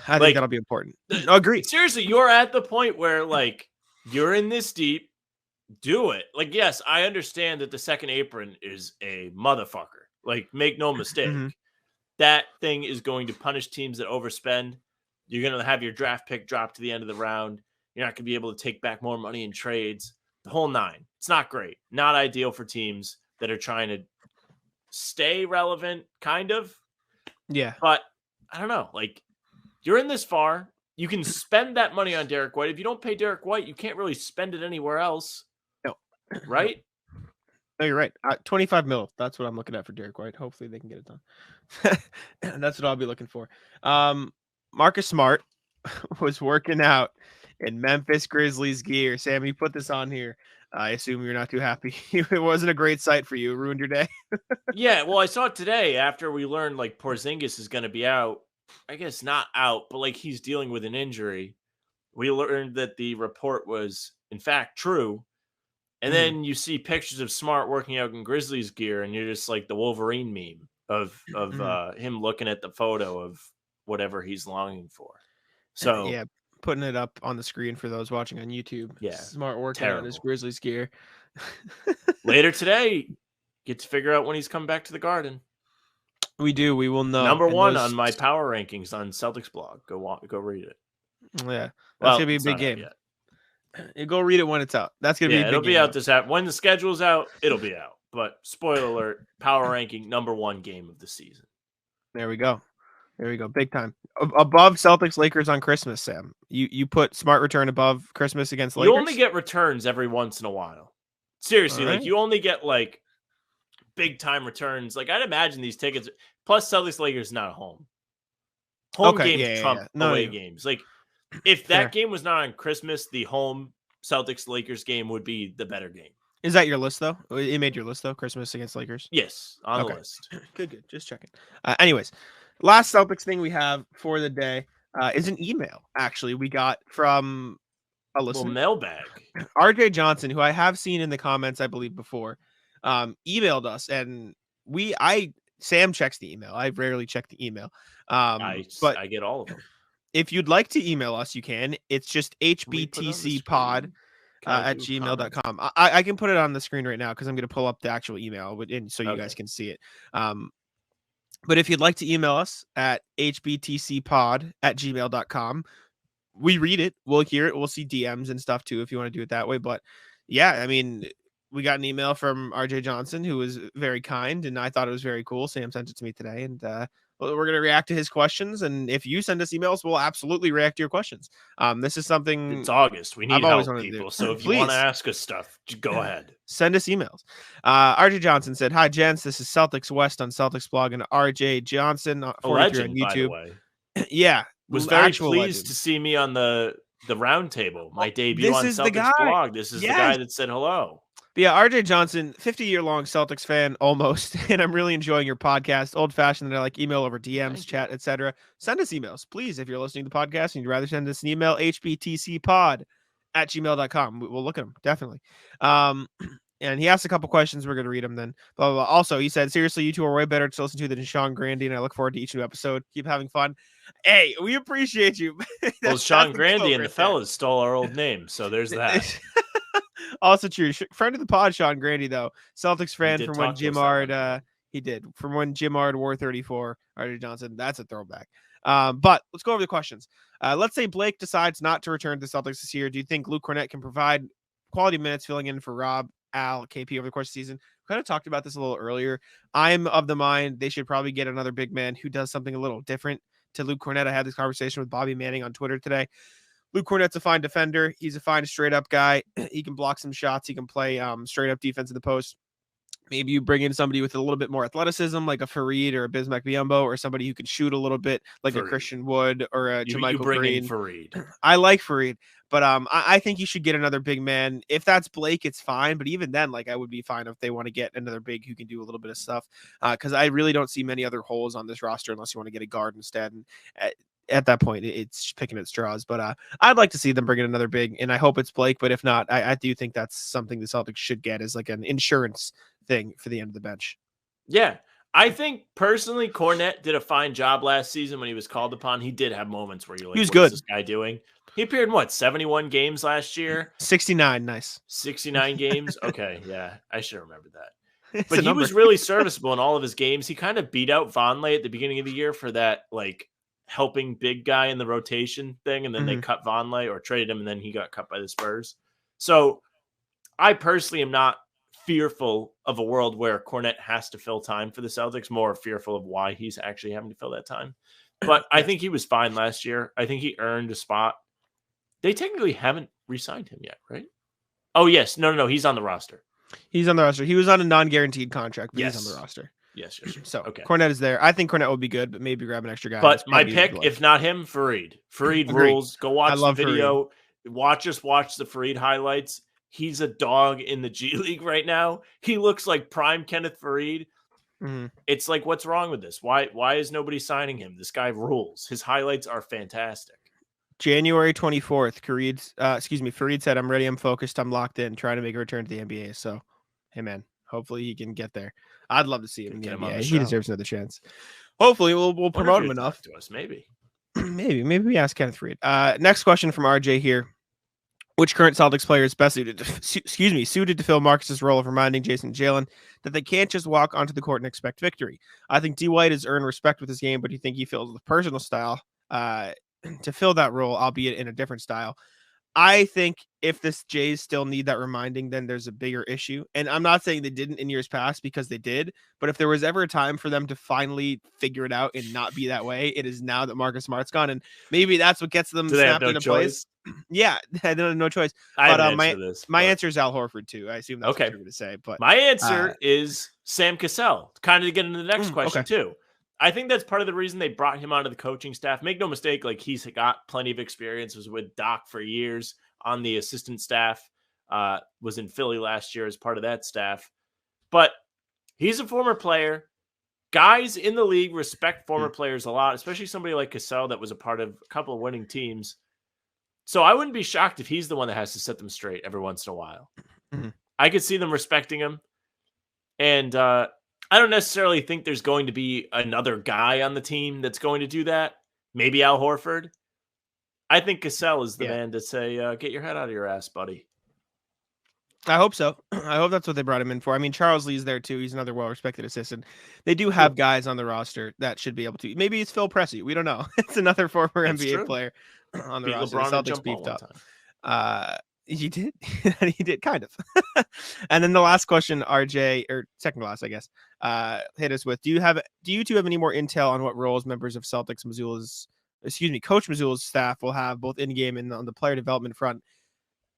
I think that'll be important. Agreed. Seriously, you're at the point where, like, you're in this deep. Do it. Like, yes, I understand that the second apron is a motherfucker. Like, make no mistake. That thing is going to punish teams that overspend. You're going to have your draft pick drop to the end of the round. You're not going to be able to take back more money in trades. The whole nine. It's not great. Not ideal for teams that are trying to stay relevant, kind of. Yeah. But I don't know. Like, you're in this far. You can spend that money on Derek White. If you don't pay Derek White, you can't really spend it anywhere else. No. Right? No, you're right. 25 mil. That's what I'm looking at for Derek White. Hopefully they can get it done. That's what I'll be looking for. Marcus Smart was working out in Memphis Grizzlies gear. Sam, you put this on here. I assume you're not too happy. It wasn't a great sight for you. It ruined your day. Yeah, well, I saw it today after we learned like Porzingis is going to be out. I guess not out, but like he's dealing with an injury. We learned that the report was in fact true. And then you see pictures of Smart working out in Grizzlies gear, and you're just like the Wolverine meme of him looking at the photo of whatever he's longing for. So yeah, putting it up on the screen for those watching on YouTube. Yeah, Smart working out his Grizzlies gear. Later today, get to figure out when he's coming back to the Garden. We do. We will know. Number one on my power rankings on Celtics blog. Go read it. Yeah, that's gonna be a big game. You go read it when it's out. That's gonna be a big it'll be game out this app. When the schedule's out, it'll be out. But spoiler alert: power ranking number one game of the season. There we go. Big time. Above Celtics Lakers on Christmas, Sam. You put Smart return above Christmas against Lakers? You only get returns every once in a while. Seriously, like you only get like big time returns. Like I'd imagine these tickets plus Celtics Lakers not a home. Home games trump away games. Like if that game was not on Christmas, the home Celtics Lakers game would be the better game. Is that your list though? It made your list though. Christmas against Lakers. Yes, on the Okay. list. Good. Just checking. Anyways, last Celtics thing we have for the day is an email. Actually, we got from a listener, Mailbag. RJ Johnson, who I have seen in the comments, I believe before, emailed us, and Sam checks the email. I rarely check the email. But I get all of them. if you'd like to email us, you can. It's just hbtcpod at gmail.com. I can put it on the screen right now because I'm going to pull up the actual email, and so you guys can see it. But if you'd like to email us at hbtcpod at gmail.com, we read it. We'll hear it. We'll see DMs and stuff too if you want to do it that way. But yeah, I mean, we got an email from RJ Johnson, who was very kind, and I thought it was very cool. Sam sent it to me today, and we're going to react to his questions. And if you send us emails, we'll absolutely react to your questions. This is something. It's August. We need help, people. So if you want to ask us stuff, go ahead. Send us emails. RJ Johnson said, "Hi, gents. This is Celtics West on Celtics blog and RJ Johnson 43 on YouTube." By the way. Yeah. Was very pleased to see me on the round table. My debut on Celtics blog. This is the guy that said hello. But yeah, RJ Johnson, 50-year-long Celtics fan, almost, and I'm really enjoying your podcast. Old-fashioned, I like email over DMs, chat, etc. Send us emails, please, if you're listening to the podcast and you'd rather send us an email, hbtcpod at gmail.com. We'll look at them, definitely. And he asked a couple questions. We're going to read them then. Blah, blah, blah. Also, he said, seriously, you two are way better to listen to than Sean Grandy, and I look forward to each new episode. Keep having fun. Hey, we appreciate you. Well, Sean Grandy and the fellas stole our old name, so there's that. Also true. Friend of the pod, Sean Grandy, though. Celtics fan from when Jim Ard, he did. From when Jim Ard wore 34, RJ Johnson. That's a throwback. But let's go over the questions. Let's say Blake decides not to return to the Celtics this year. Do you think Luke Kornet can provide quality minutes filling in for Rob, Al, KP over the course of the season? We kind of talked about this a little earlier. I'm of the mind they should probably get another big man who does something a little different to Luke Kornet. I had this conversation with Bobby Manning on Twitter today. Luke Kornet's a fine defender. He's a fine straight up guy. He can block some shots. He can play straight up defense in the post. Maybe you bring in somebody with a little bit more athleticism, like a Fareed or a Bismack Biyombo, or somebody who can shoot a little bit, like a Christian Wood or a JaMychal Green. Fareed. I like Fareed, but I think you should get another big man. If that's Blake, it's fine. But even then, like I would be fine if they want to get another big who can do a little bit of stuff. Because I really don't see many other holes on this roster unless you want to get a guard instead. And at that point, it's picking at straws. But I'd like to see them bring in another big, and I hope it's Blake. But if not, I do think that's something the Celtics should get as like an insurance thing for the end of the bench. Yeah. I think personally, Kornet did a fine job last season when he was called upon. He did have moments where you're like, he was what good. is this guy doing? He appeared in 71 games last year? 69. Nice. 69 games. Okay. Yeah. I should remember that. But he was really serviceable in all of his games. He kind of beat out Vonleh at the beginning of the year for that, like, helping big guy in the rotation thing. And then they cut Vonleh or traded him. And then he got cut by the Spurs. So I personally am not fearful of a world where Kornet has to fill time for the Celtics, more fearful of why he's actually having to fill that time. But I think he was fine last year. I think he earned a spot. They technically haven't re-signed him yet, right? Oh, yes. No. He's on the roster. He's on the roster. He was on a non-guaranteed contract, but he's on the roster. Yes. So okay. Kornet is there. I think Kornet would be good, but maybe grab an extra guy. But my pick, if not him, Fareed. Fareed rules. Go watch the video. Fareed. Watch the Fareed highlights. He's a dog in the G League right now. He looks like prime Kenneth Fareed. It's like, what's wrong with this? Why is nobody signing him? This guy rules. His highlights are fantastic. January 24th, Fareed said, I'm ready, I'm focused, I'm locked in, trying to make a return to the NBA. So, hey, man, hopefully he can get there. I'd love to see him in the NBA. He deserves another chance. Hopefully we'll promote him enough. To us, maybe we ask Kenneth Fareed. Next question from RJ here. Which current Celtics player is best suited to fill Marcus's role of reminding Jason and Jalen that they can't just walk onto the court and expect victory? I think D. White has earned respect with his game, but do you think he feels the personal style to fill that role, albeit in a different style? I think if this Jays still need that reminding, then there's a bigger issue. And I'm not saying they didn't in years past, because they did. But if there was ever a time for them to finally figure it out and not be that way, it is now that Marcus Smart's gone. And maybe that's what gets them snapped into place. Yeah, I don't have no choice. But my answer is Al Horford too. I assume that's what you're going to say. But my answer is Sam Cassell. Kind of to get into the next question too. I think that's part of the reason they brought him onto the coaching staff. Make no mistake, like he's got plenty of experience, was with Doc for years, on the assistant staff, was in Philly last year as part of that staff. But he's a former player. Guys in the league respect former players a lot, especially somebody like Cassell that was a part of a couple of winning teams. So I wouldn't be shocked if he's the one that has to set them straight every once in a while. Mm-hmm. I could see them respecting him. And I don't necessarily think there's going to be another guy on the team that's going to do that. Maybe Al Horford. I think Cassell is the man to say, get your head out of your ass, buddy. I hope so. I hope that's what they brought him in for. I mean, Charles Lee's there too. He's another well-respected assistant. They do have guys on the roster that should be able to. Maybe it's Phil Pressey. We don't know. It's another former NBA player on the roster. LeBron The Celtics beefed up. He did. He did kind of. And then the last question, RJ, or second to last, I guess, hit us with: Do you two have any more intel on what roles members of Coach Mazzulla's staff will have both in game and on the player development front?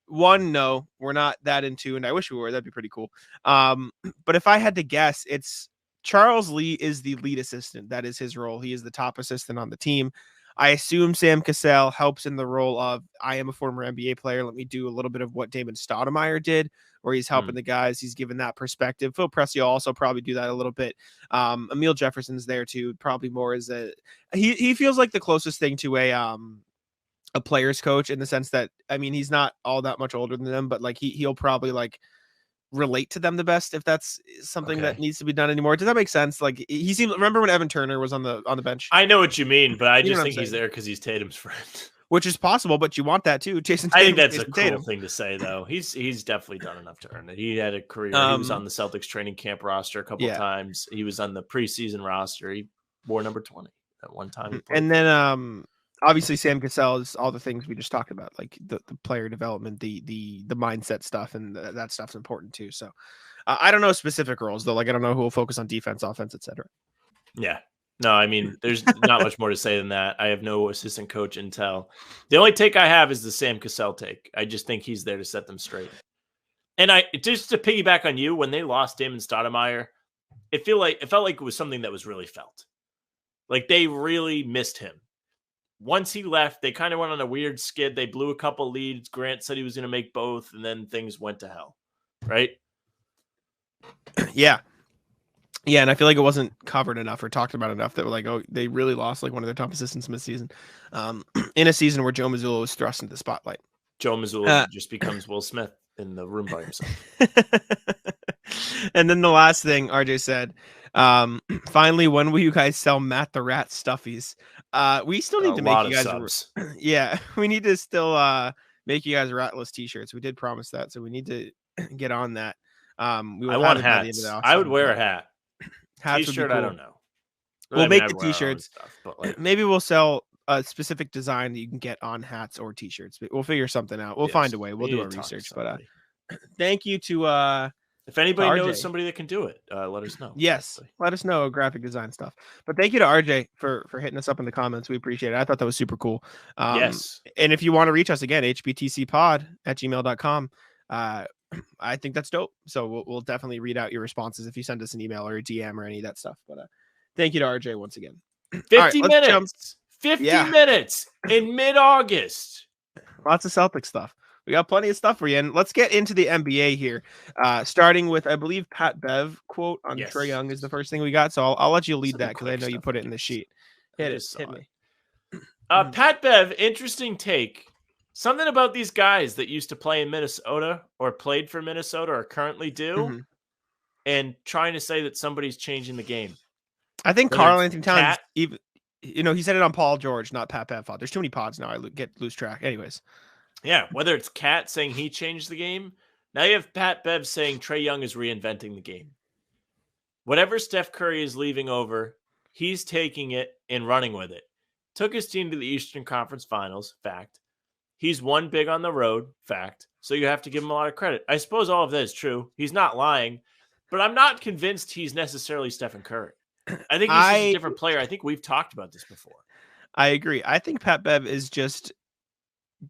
One, no, we're not that in tune. I wish we were. That'd be pretty cool. But if I had to guess, it's Charles Lee is the lead assistant. That is his role. He is the top assistant on the team. I assume Sam Cassell helps in the role of, I am a former NBA player. Let me do a little bit of what Damon Stoudemire did, where he's helping the guys. He's given that perspective. Phil Pressey will also probably do that a little bit. Emil Jefferson's there too, probably more as he feels like the closest thing to a player's coach, in the sense that, I mean, he's not all that much older than them, but like he'll probably like relate to them the best, if that's something that needs to be done anymore. Does that make sense? Like he seems, remember when Evan Turner was on the bench? I know what you mean, but I just think he's there because he's Tatum's friend. Which is possible, but you want that too. Jason Tatum, I think that's Jason a cool Tatum thing to say, though. He's definitely done enough to earn it. He had a career. He was on the Celtics training camp roster a couple of times. He was on the preseason roster. He wore number 20 at one time. And then obviously Sam Cassell is all the things we just talked about, like the player development, the mindset stuff, and that stuff's important too. So I don't know specific roles though. Like I don't know who will focus on defense, offense, etc. Yeah. No, I mean, there's not much more to say than that. I have no assistant coach intel. The only take I have is the Sam Cassell take. I just think he's there to set them straight. And just to piggyback on you, when they lost Damon Stoudemire, it felt like it was something that was really felt. Like they really missed him. Once he left, they kind of went on a weird skid. They blew a couple leads. Grant said he was going to make both, and then things went to hell. Right? Yeah. Yeah, and I feel like it wasn't covered enough or talked about enough that were like, oh, they really lost like one of their top assistants mid-season. In a season where Joe Mazzulla was thrust into the spotlight. Joe Mazzulla just becomes Will Smith in the room by himself. And then the last thing RJ said, finally, when will you guys sell Matt the Rat stuffies? We still need to make you guys subs. Yeah, we need to still make you guys ratless t-shirts. We did promise that, so we need to get on that. I want hats. I would wear a hat. Hats T-shirt, cool. I don't know. We'll make the t-shirts. But like, maybe we'll sell a specific design that you can get on hats or t-shirts. We'll figure something out. We'll find a way. We'll do our research. But thank you to if anybody knows somebody that can do it, let us know. Yes, let us know graphic design stuff. But thank you to RJ for hitting us up in the comments. We appreciate it. I thought that was super cool. Yes. And if you want to reach us again, hbtcpod@gmail.com. I think that's dope. So we'll definitely read out your responses if you send us an email or a DM or any of that stuff. But thank you to RJ once again. 50 minutes. 50 minutes in mid-August. Lots of Celtic stuff. We got plenty of stuff for you. And let's get into the NBA here. Starting with, I believe, Pat Bev quote on Trae Young is the first thing we got. So I'll let you lead that because I know you put it in the sheet. Hit me. Pat Bev, interesting take. Something about these guys that used to play in Minnesota or played for Minnesota or currently do, and trying to say that somebody's changing the game. I think Karl Anthony Towns, even, he said it on Paul George, not Pat Bev. There's too many pods now. I lose track. Anyways. Yeah, whether it's Cat saying he changed the game, now you have Pat Bev saying Trae Young is reinventing the game. Whatever Steph Curry is leaving over, he's taking it and running with it. Took his team to the Eastern Conference Finals, fact. He's won big on the road, fact. So you have to give him a lot of credit. I suppose all of that is true. He's not lying, but I'm not convinced he's necessarily Stephen Curry. I think he's a different player. I think we've talked about this before. I agree. I think Pat Bev is just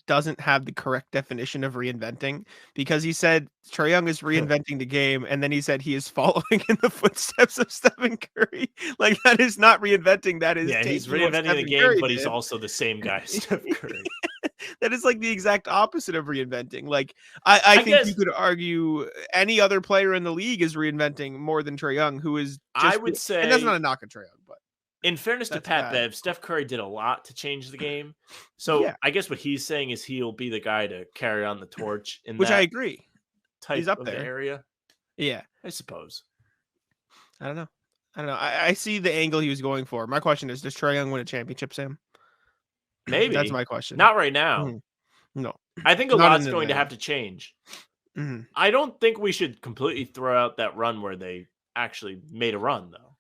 doesn't have the correct definition of reinventing, because he said Trae Young is reinventing the game, and then he said he is following in the footsteps of Stephen Curry. Like, that is not reinventing. That is he's taking what reinventing the Stephen game, Curry but he's did. also the same guy, Steph Curry. That is like the exact opposite of reinventing. Like, I think guess you could argue any other player in the league is reinventing more than Trae Young, who is just, I would say, and that's not a knock on Trae Young, but in fairness to that's Pat bad. Bev, Steph Curry did a lot to change the game. So Yeah. I guess what he's saying is he'll be the guy to carry on the torch in which that I agree. type He's up of there. area. Yeah. I suppose. I don't know. I see the angle he was going for. My question is, does Trae Young win a championship, Sam? Maybe. That's my question. Not right now. No. I think a Not lot's in going to the- have to change. Mhm. I don't think we should completely throw out that run where they actually made a run, though.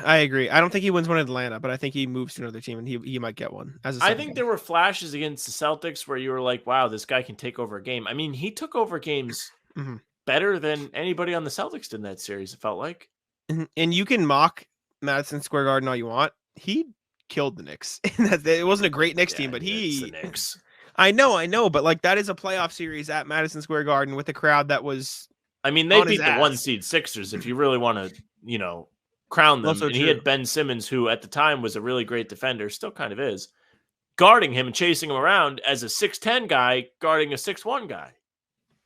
I agree. I don't think he wins one in Atlanta, but I think he moves to another team and he might get one. I think there were flashes against the Celtics where you were like, wow, this guy can take over a game. I mean, he took over games better than anybody on the Celtics did in that series, it felt like. And you can mock Madison Square Garden all you want. He killed the Knicks. It wasn't a great Knicks team, but it's the Knicks. I know, but like, that is a playoff series at Madison Square Garden with a crowd that was. I mean, they on his beat the ass. 1 seed Sixers if you really want to, crown them. Also and true. he had Ben Simmons, who at the time was a really great defender, still kind of is, guarding him and chasing him around as a 6'10" guy guarding a 6'1" guy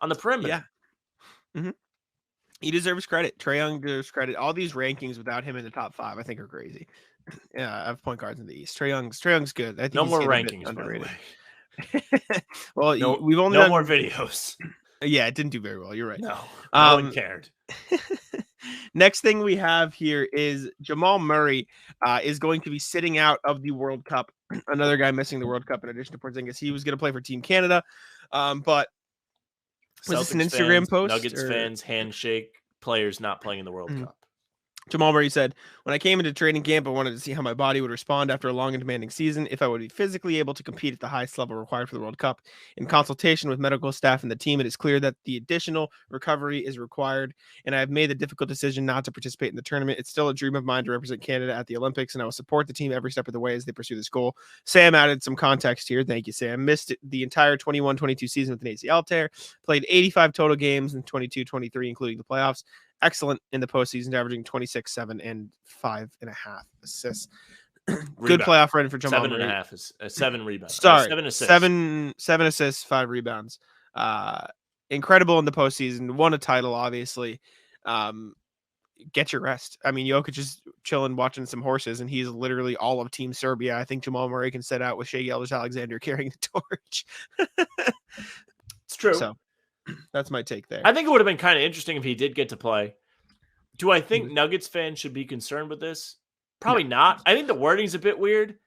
on the perimeter. Yeah. He deserves credit. Trae Young deserves credit. All these rankings without him in the top 5, I think, are crazy. Yeah, I have point guards in the East. Trae Young's good. I think No he's more getting a bit rankings, underrated. by the way. Well, we've only no done more videos. Yeah, it didn't do very well. You're right. No one cared. Next thing we have here is Jamal Murray is going to be sitting out of the World Cup. Another guy missing the World Cup in addition to Porzingis. He was going to play for Team Canada, but was this an Celtics Instagram fans, post? Nuggets fans, handshake, players not playing in the World Cup. Jamal Murray said, "When I came into training camp, I wanted to see how my body would respond after a long and demanding season, if I would be physically able to compete at the highest level required for the World Cup. In consultation with medical staff and the team, it is clear that the additional recovery is required, and I have made the difficult decision not to participate in the tournament. It's still a dream of mine to represent Canada at the Olympics, and I will support the team every step of the way as they pursue this goal." Sam added some context here. Thank you, Sam. Missed the entire 21-22 season with an ACL tear, played 85 total games in 22-23, including the playoffs. Excellent in the postseason, averaging 26, 7, and 5.5 assists. Good playoff run for Jamal Murray. 7.5 is 7 rebounds. Sorry, 7 assists. Seven assists, 5 rebounds. Incredible in the postseason. Won a title, obviously. Get your rest. I mean, Jokic is chilling, watching some horses, and he's literally all of Team Serbia. I think Jamal Murray can set out with Shai Gilgeous-Alexander carrying the torch. It's true. So that's my take there. I think it would have been kind of interesting if he did get to play. Do I think Nuggets fans should be concerned with this? Probably not. I think the wording's a bit weird.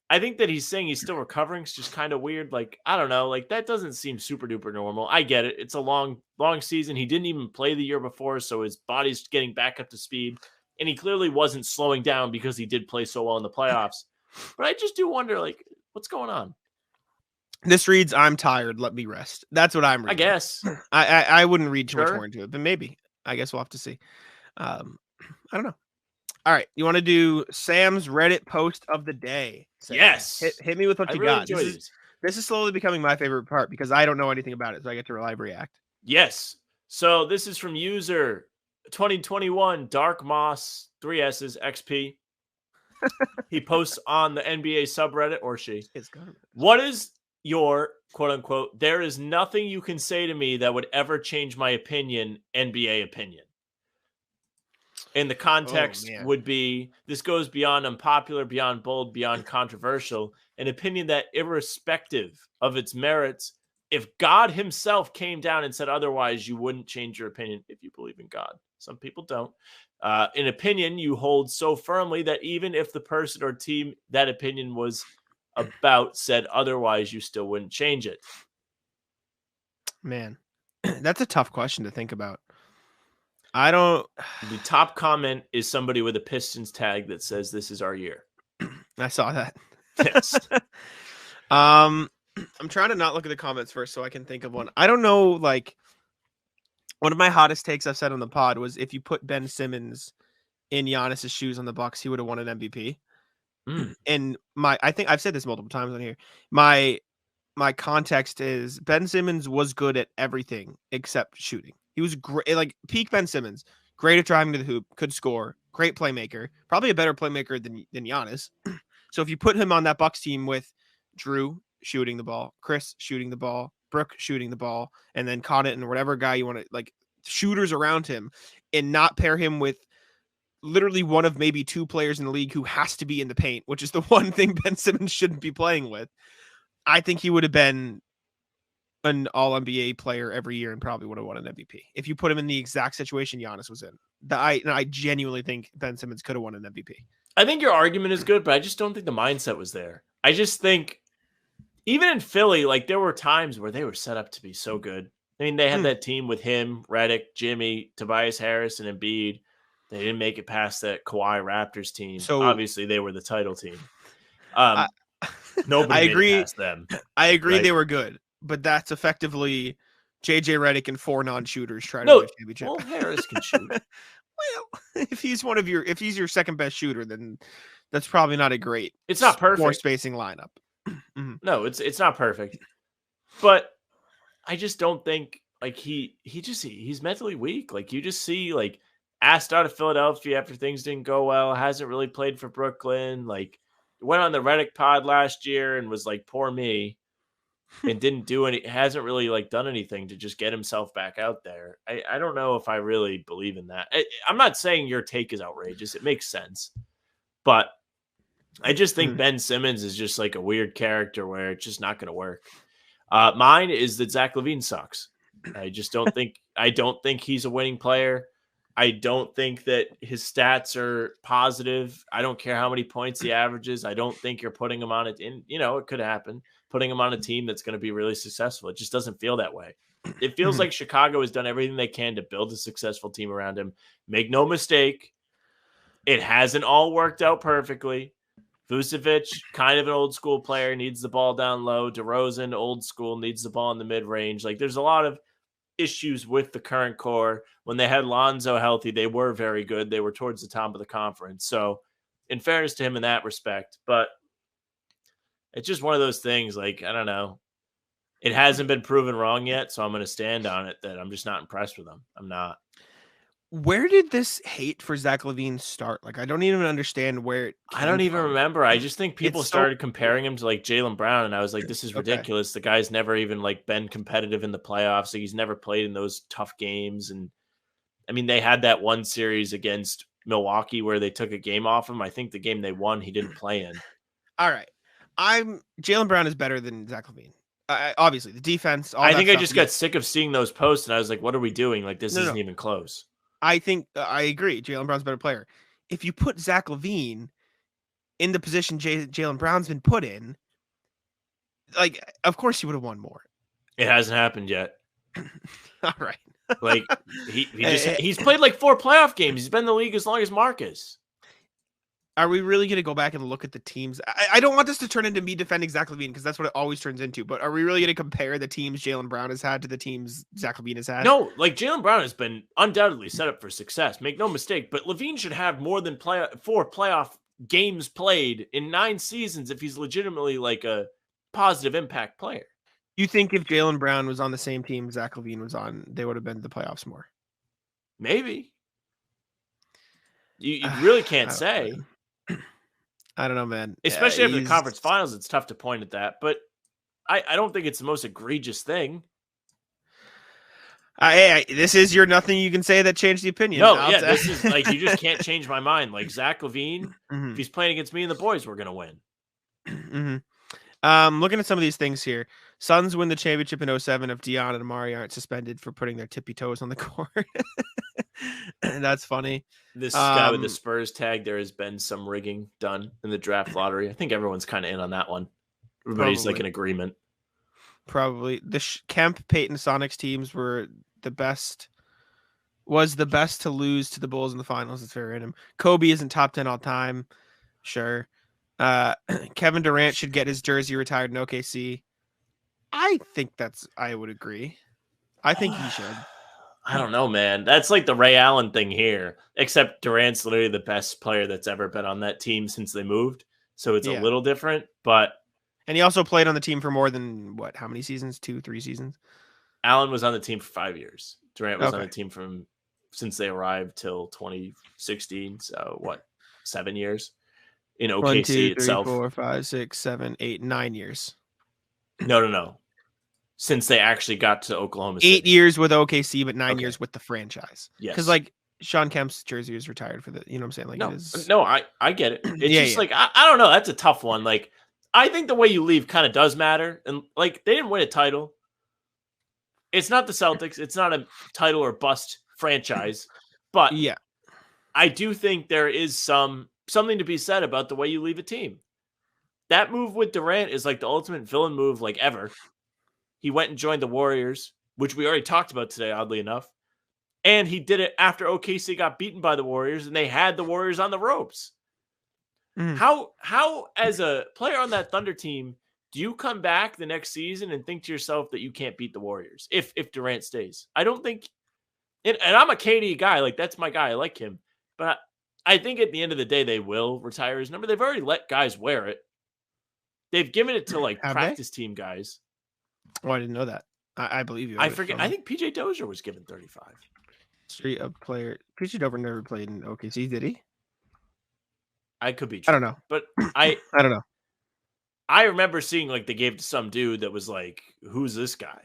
I think that he's saying he's still recovering is just kind of weird. Like, I don't know. Like, that doesn't seem super duper normal. I get it. It's a long season. He didn't even play the year before, so his body's getting back up to speed. And he clearly wasn't slowing down because he did play so well in the playoffs. But I just do wonder, like, what's going on? This reads, "I'm tired. Let me rest." That's what I'm reading. I guess. I wouldn't read too much Sure. more into it, but maybe. I guess we'll have to see. I don't know. All right. You want to do Sam's Reddit post of the day? Sam? Yes. Hit me with what I you really got. enjoy these. This is slowly becoming my favorite part because I don't know anything about it, so I get to live react. Yes. So this is from user 2021 Dark Moss 3S's XP. He posts on the NBA subreddit, or she. What is your quote unquote, "there is nothing you can say to me that would ever change my opinion," NBA opinion? And the context would be, this goes beyond unpopular, beyond bold, beyond controversial, an opinion that, irrespective of its merits, if God himself came down and said otherwise, you wouldn't change your opinion if you believe in God. Some people don't. An opinion you hold so firmly that even if the person or team that opinion was about said otherwise, you still wouldn't change it. Man, that's a tough question to think about. I don't. The top comment is somebody with a Pistons tag that says, "This is our year." I saw that. Yes. I'm trying to not look at the comments first so I can think of one. I don't know. Like, one of my hottest takes I've said on the pod was, if you put Ben Simmons in Giannis's shoes on the Bucks, he would have won an MVP. And I think I've said this multiple times on here. My my context is Ben Simmons was good at everything except shooting. He was great, like peak Ben Simmons, great at driving to the hoop, could score, great playmaker, probably a better playmaker than Giannis. So if you put him on that Bucks team with Drew shooting the ball, Chris shooting the ball, Brooke shooting the ball, and then Connaughton and whatever guy you want to like shooters around him, and not pair him with literally one of maybe two players in the league who has to be in the paint, which is the one thing Ben Simmons shouldn't be playing with. I think he would have been an all-NBA player every year and probably would have won an MVP. If you put him in the exact situation Giannis was in. I genuinely think Ben Simmons could have won an MVP. I think your argument is good, but I just don't think the mindset was there. I just think even in Philly, like there were times where they were set up to be so good. I mean, they had that team with him, Redick, Jimmy, Tobias Harris, and Embiid. They didn't make it past that Kawhi Raptors team. So obviously they were the title team. Nobody I agree. made it past them. I agree right? They were good, but that's effectively JJ Redick and 4 non-shooters trying to win a championship. Well, Harris can shoot. Well, if he's your second best shooter, then that's probably not a great. It's not perfect. More spacing lineup. No, it's not perfect. But I just don't think like he's mentally weak. Like you just see like asked out of Philadelphia after things didn't go well, hasn't really played for Brooklyn. Like went on the Redick pod last year and was like, poor me, and didn't do hasn't really like done anything to just get himself back out there. I don't know if I really believe in that. I'm not saying your take is outrageous. It makes sense. But I just think Ben Simmons is just like a weird character where it's just not going to work. Mine is that Zach LaVine sucks. I don't think he's a winning player. I don't think that his stats are positive. I don't care how many points he averages. I don't think you're putting him on it. And, it could happen. Putting him on a team that's going to be really successful. It just doesn't feel that way. It feels like Chicago has done everything they can to build a successful team around him. Make no mistake. It hasn't all worked out perfectly. Vucevic, kind of an old school player, needs the ball down low. DeRozan, old school, needs the ball in the mid-range. Like there's a lot of issues with the current core. When they had Lonzo healthy, they were very good. They were towards the top of the conference. So in fairness to him in that respect, but it's just one of those things. Like, I don't know. It hasn't been proven wrong yet. So I'm going to stand on it that I'm just not impressed with him. I'm not. Where did this hate for Zach LaVine start? Like, I don't even understand where it came I don't even from. remember. I just think people started comparing him to like Jaylen Brown. And I was like, this is ridiculous. The guy's never even like been competitive in the playoffs. Like, he's never played in those tough games. And I mean, they had that one series against Milwaukee where they took a game off him. I think the game they won, he didn't play in. All right. Jaylen Brown is better than Zach LaVine. Obviously the defense. I think I just got sick of seeing those posts and I was like, what are we doing? Like this isn't even close. I think I agree. Jaylen Brown's a better player. If you put Zach LaVine in the position Jaylen Brown's been put in, like, of course he would have won more. It hasn't happened yet. All right. Like he's played like 4 playoff games. He's been in the league as long as Marcus. Are we really going to go back and look at the teams? I don't want this to turn into me defending Zach LaVine because that's what it always turns into. But are we really going to compare the teams Jaylen Brown has had to the teams Zach LaVine has had? No, like Jaylen Brown has been undoubtedly set up for success. Make no mistake. But LaVine should have more than 4 playoff games played in 9 seasons if he's legitimately like a positive impact player. You think if Jaylen Brown was on the same team Zach LaVine was on, they would have been to the playoffs more? Maybe. You really can't say. I don't know, man. Especially after the conference finals, it's tough to point at that. But I don't think it's the most egregious thing. This is your nothing you can say that changed the opinion. No, this is like you just can't change my mind. Like Zach LaVine, if he's playing against me and the boys, we're gonna win. Looking at some of these things here. Suns win the championship in 2007 if Dion and Amari aren't suspended for putting their tippy toes on the court. That's funny. This guy with the Spurs tag, there has been some rigging done in the draft lottery. I think everyone's kind of in on that one. Everybody's like in agreement. Probably. The Kemp, Peyton, Sonics teams were the best to lose to the Bulls in the finals. It's very random. Kobe isn't top 10 all time. Sure. Kevin Durant should get his jersey retired in OKC. I would agree. I think he should. I don't know, man. That's like the Ray Allen thing here, except Durant's literally the best player that's ever been on that team since they moved. So it's a little different, but And he also played on the team for more than how many seasons? 2, 3 seasons? Allen was on the team for 5 years. Durant was on Okay. the team since they arrived till 2016. So 7 years in OKC 1, 2, 3, itself? 4, 5, 6, 7, 8, 9 years. No. Since they actually got to Oklahoma City. 8 years with OKC, but 9 years with the franchise. Yes. Because like Sean Kemp's jersey is retired for the, you know what I'm saying? Like it is... No, I get it. It's just like, I don't know. That's a tough one. Like, I think the way you leave kind of does matter. And like, they didn't win a title. It's not the Celtics. It's not a title or bust franchise. But yeah, I do think there is something to be said about the way you leave a team. That move with Durant is like the ultimate villain move like ever. He went and joined the Warriors, which we already talked about today, oddly enough. And he did it after OKC got beaten by the Warriors, and they had the Warriors on the ropes. Mm. How, as a player on that Thunder team, do you come back the next season and think to yourself that you can't beat the Warriors if Durant stays? I don't think, and I'm a KD guy, like that's my guy, I like him. But I think at the end of the day, they will retire his number. They've already let guys wear it. They've given it to like practice team guys. Oh, I didn't know that. I believe you. I forget. I think PJ Dozier was given 35. Street up player. PJ Dozier never played in OKC, did he? I could be true. I don't know. But I don't know. I remember seeing like they gave to some dude that was like, who's this guy?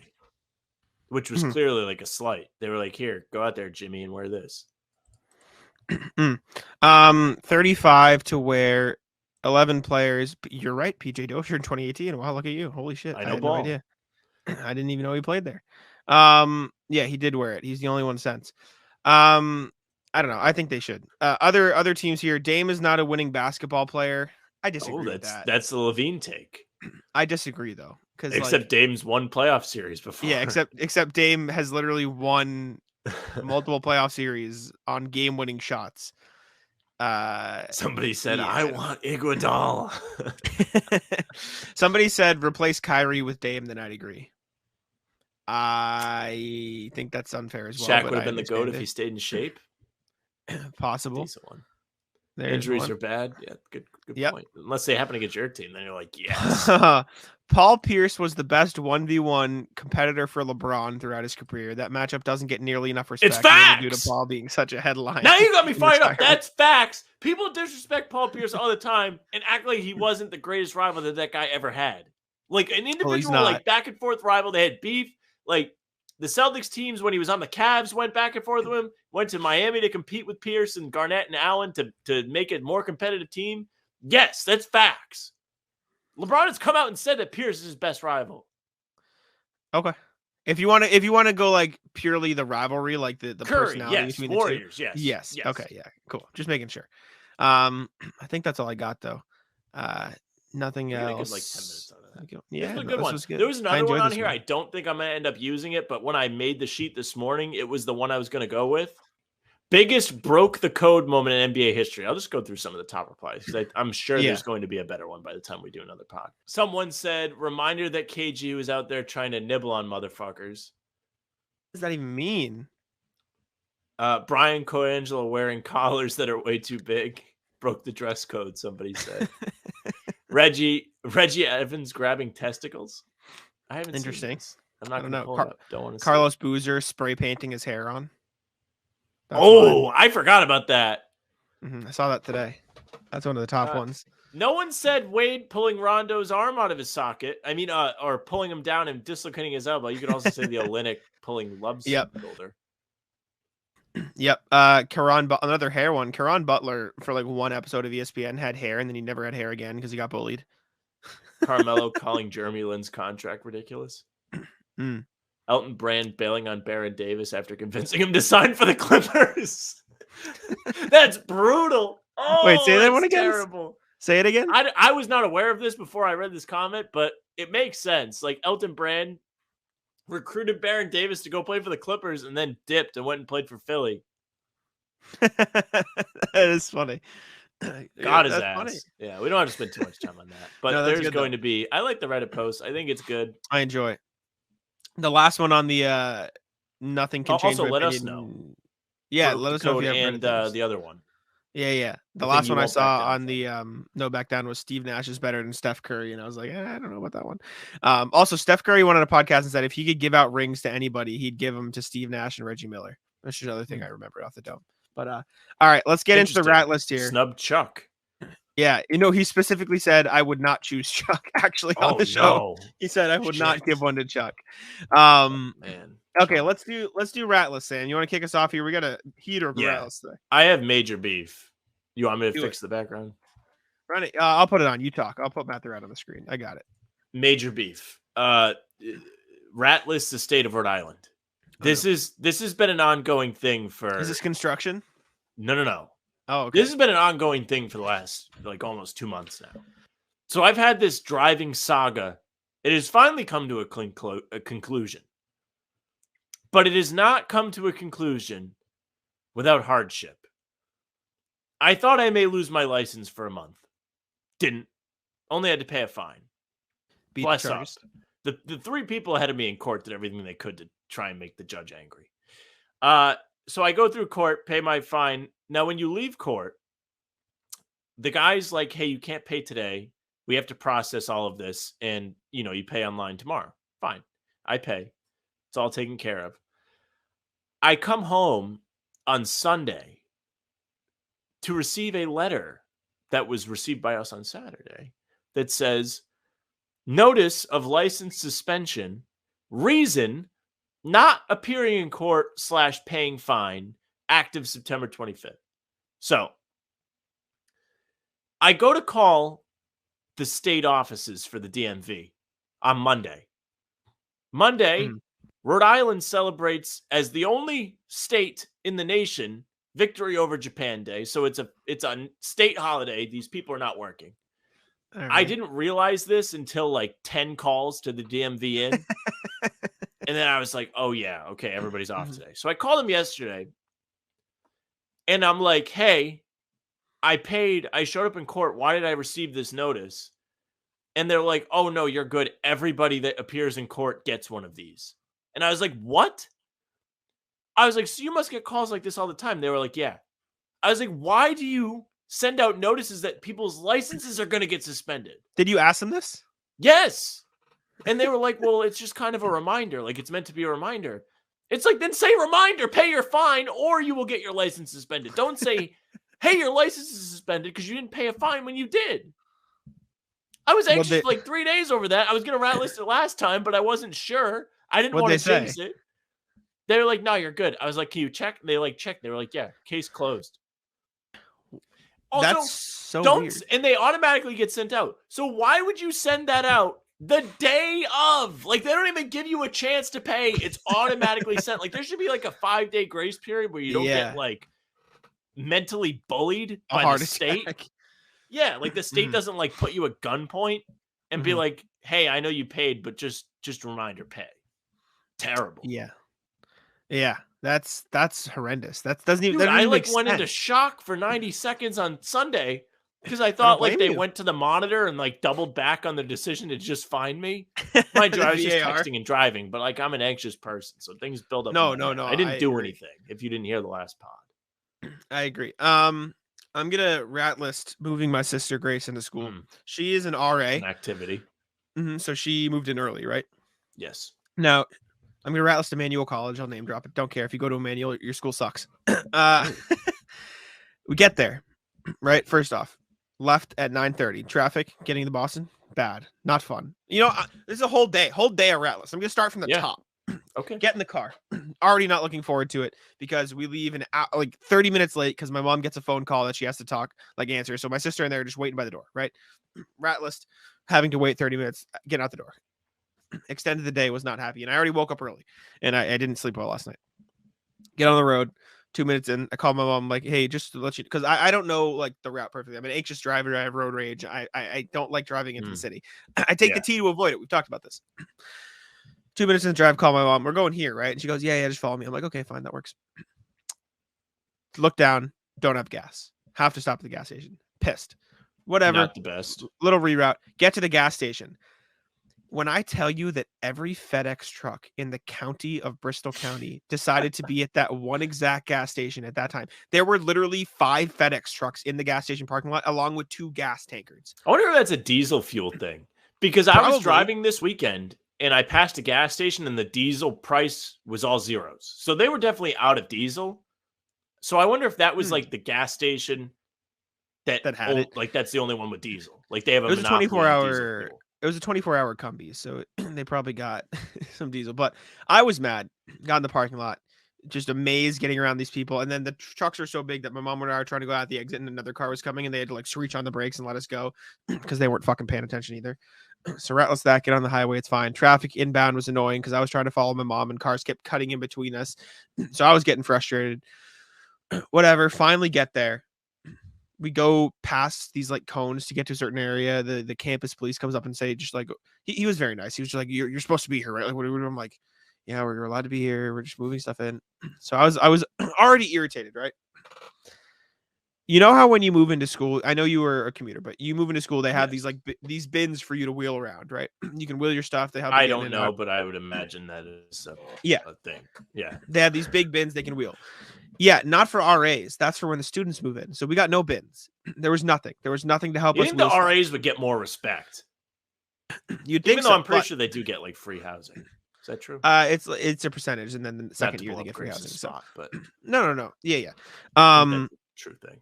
Which was clearly like a slight. They were like, here, go out there, Jimmy, and wear this. 35 to wear 11 players. You're right, PJ Dozier in 2018. Wow, look at you. Holy shit. I had no idea. I didn't even know he played there. Yeah, he did wear it. He's the only one since. I don't know. I think they should. Other teams here. Dame is not a winning basketball player. I disagree with that. That's the Levine take. I disagree though, except Dame's won playoff series before. Yeah, except Dame has literally won multiple playoff series on game-winning shots. Somebody said, I want Iguodala. Somebody said replace Kyrie with Dame, then I'd agree. I think that's unfair as well. Shaq would have been the GOAT if he stayed in shape. Possible. Decent one. Injuries are bad. Yeah, good point. Unless they happen to get your team, then you're like, yes. Paul Pierce was the best 1v1 competitor for LeBron throughout his career. That matchup doesn't get nearly enough respect. It's facts! Due to Paul being such a headline. Now you got me fired up. That's facts. People disrespect Paul Pierce all the time and act like he wasn't the greatest rival that guy ever had. Like an individual, like back and forth rival. They had beef. Like the Celtics teams, when he was on the Cavs, went back and forth with him. Went to Miami to compete with Pierce and Garnett and Allen to make it a more competitive team. Yes, that's facts. LeBron has come out and said that Pierce is his best rival. Okay. If you want to go like purely the rivalry, like the Curry, personality between Warriors, the two. Yes. Okay, yeah. Cool. Just making sure. I think that's all I got though. Nothing else. Like 10 minutes out of that. Yeah, this was a good one. There was another one on here. I don't think I'm gonna end up using it, but when I made the sheet this morning, it was the one I was gonna go with. Biggest broke the code moment in NBA history. I'll just go through some of the top replies because I'm sure there's going to be a better one by the time we do another pod. Someone said, reminder that KG was out there trying to nibble on motherfuckers. What does that even mean? Brian Coangelo wearing collars that are way too big. Broke the dress code, somebody said. Reggie Evans grabbing testicles. I haven't Interesting. seen this. I'm not going to pull it up. Don't want to Carlos Boozer spray painting his hair on. I forgot about that. I saw that today. That's one of the top ones. No one said Wade pulling Rondo's arm out of his socket. I mean, or pulling him down and dislocating his elbow. You could also say the Olynyk pulling Love's shoulder. Yep. Another hair one. Caron Butler for like one episode of ESPN had hair, and then he never had hair again because he got bullied. Carmelo calling Jeremy Lin's contract ridiculous. Elton Brand bailing on Baron Davis after convincing him to sign for the Clippers. That's brutal. Oh, wait, say that one again. Terrible. Say it again. I was not aware of this before I read this comment, but it makes sense. Like Elton Brand recruited Baron Davis to go play for the Clippers and then dipped and went and played for Philly. That is funny. God his ass. Funny. Yeah, we don't have to spend too much time on that. But there's going to be. I like the Reddit post. I think it's good. I enjoy it. The last one on the nothing can change. Also, let us know. Yeah, let us know if you have and the other one. Yeah. The I think last you one I won't back saw down on the No Back Down was Steve Nash is better than Steph Curry, and I was like, I don't know about that one. Also, Steph Curry went on a podcast and said if he could give out rings to anybody, he'd give them to Steve Nash and Reggie Miller. That's just another thing I remember off the dome. But all right, let's get into the rat list here. Snub Chuck. Yeah, he specifically said I would not choose Chuck actually on the show. No. He said I would not give one to Chuck. Man. Okay, Chuck. let's do rat list, Sam. You want to kick us off here? We got a heater of rat list today. I have major beef. You want me to Do fix the background? Run it. I'll put it on. You talk. I'll put Matt the Rat on the screen. I got it. Major beef. Rat list, the state of Rhode Island. This has been an ongoing thing for. Is this construction? No. Oh, okay. This has been an ongoing thing for the last like almost 2 months now. So I've had this driving saga. It has finally come to a conclusion. But it has not come to a conclusion without hardship. I thought I may lose my license for a month. Didn't. Only had to pay a fine. Bless up. The 3 people ahead of me in court did everything they could to try and make the judge angry. So I go through court, pay my fine. Now, when you leave court, the guy's like, hey, you can't pay today. We have to process all of this. And, you pay online tomorrow. Fine. I pay. It's all taken care of. I come home on Sunday to receive a letter that was received by us on Saturday that says, notice of license suspension, reason not appearing in court / paying fine, active September 25th. So I go to call the state offices for the DMV on Monday. Rhode Island celebrates as the only state in the nation victory over Japan Day. So it's a state holiday. These people are not working. Right. I didn't realize this until like 10 calls to the DMV in. And then I was like, oh yeah, okay, everybody's off today. So I called them yesterday. And I'm like, hey, I showed up in court. Why did I receive this notice? And they're like, oh no, you're good. Everybody that appears in court gets one of these. And I was like, what? I was like, so you must get calls like this all the time. They were like, yeah. I was like, why do you send out notices that people's licenses are going to get suspended? Did you ask them this? Yes. And they were like, well, it's just kind of a reminder. Like, it's meant to be a reminder. It's like, then say reminder, pay your fine, or you will get your license suspended. Don't say, hey, your license is suspended because you didn't pay a fine when you did. I was anxious for like 3 days over that. I was going to rat list it last time, but I wasn't sure. I didn't want to jinx it. They were like, no, you're good. I was like, can you check? And they like checked. They were like, yeah, case closed. Also, that's so weird. And they automatically get sent out. So why would you send that out the day of? Like, they don't even give you a chance to pay. It's automatically sent. Like, there should be like a 5-day grace period where you don't get like mentally bullied by the state. Yeah, like the state doesn't like put you at gunpoint and be like, hey, I know you paid, but just reminder pay. Terrible. Yeah, that's horrendous. That doesn't even. Dude, I like went into shock for 90 seconds on Sunday because I thought like they went to the monitor and like doubled back on the decision to just fine me. Mind you, I was just texting and driving, but like I'm an anxious person, so things build up. No. I didn't do anything. If you didn't hear the last pod, I agree. I'm gonna rat list moving my sister Grace into school. She is an RA. An activity. So she moved in early, right? Yes. Now, I'm going to rat list Emmanuel College. I'll name drop it. Don't care. If you go to Emmanuel, your school sucks. We get there, right? First off, left at 9:30. Traffic, getting to Boston, bad. Not fun. This is a whole day of rat list. I'm going to start from the top. Okay. Get in the car. Already not looking forward to it because we leave like 30 minutes late because my mom gets a phone call that she has to answer. So my sister and they are just waiting by the door, right? Rat list, having to wait 30 minutes, getting out the door. Extended the day, was not happy. And I already woke up early and I didn't sleep well last night. Get on the road, 2 minutes in. I call my mom, like, hey, just to let you, because I don't know like the route perfectly. I'm an anxious driver. I have road rage. I don't like driving into the city. I take the T to avoid it. We've talked about this. 2 minutes in the drive, call my mom. We're going here, right? And she goes, yeah, just follow me. I'm like, okay, fine, that works. Look down, don't have gas. Have to stop at the gas station. Pissed. Whatever. Not the best. Little reroute. Get to the gas station. when I tell you that every FedEx truck in the county of Bristol County decided to be at that one exact gas station at that time, there were literally 5 FedEx trucks in the gas station parking lot, along with 2 gas tankers. I wonder if that's a diesel fuel thing, because I was driving this weekend and I passed a gas station and the diesel price was all zeros. So they were definitely out of diesel. So I wonder if that was like the gas station that had it. Like that's the only one with diesel. Like they have a monopoly on diesel fuel. It was a 24-hour Cumby, so they probably got some diesel. But I was mad. Got in the parking lot, just amazed getting around these people. And then the trucks are so big that my mom and I were trying to go out the exit, and another car was coming, and they had to like screech on the brakes and let us go because they weren't fucking paying attention either. So ratless that, get on the highway, it's fine. Traffic inbound was annoying because I was trying to follow my mom, and cars kept cutting in between us. So I was getting frustrated. Whatever. Finally get there. We go past these like cones to get to a certain area. The campus police comes up and say, just like, he was very nice. He was just like, you're supposed to be here, right? Like, what are we doing? I'm like, yeah, we're allowed to be here. We're just moving stuff in. So I was already irritated, right? You know how when you move into school, I know you were a commuter, but you move into school, they have these like these bins for you to wheel around, right? You can wheel your stuff. They have. I don't know, but I would imagine that is a thing. Yeah, they have these big bins they can wheel. Yeah, not for RAs. That's for when the students move in. So we got no bins. There was nothing. There was nothing to help us. You think the RAs would get more respect? You'd think Even though I'm pretty sure they do get like free housing. Is that true? It's a percentage, and then the second year they get free housing. Spot, but no. Yeah. True thing.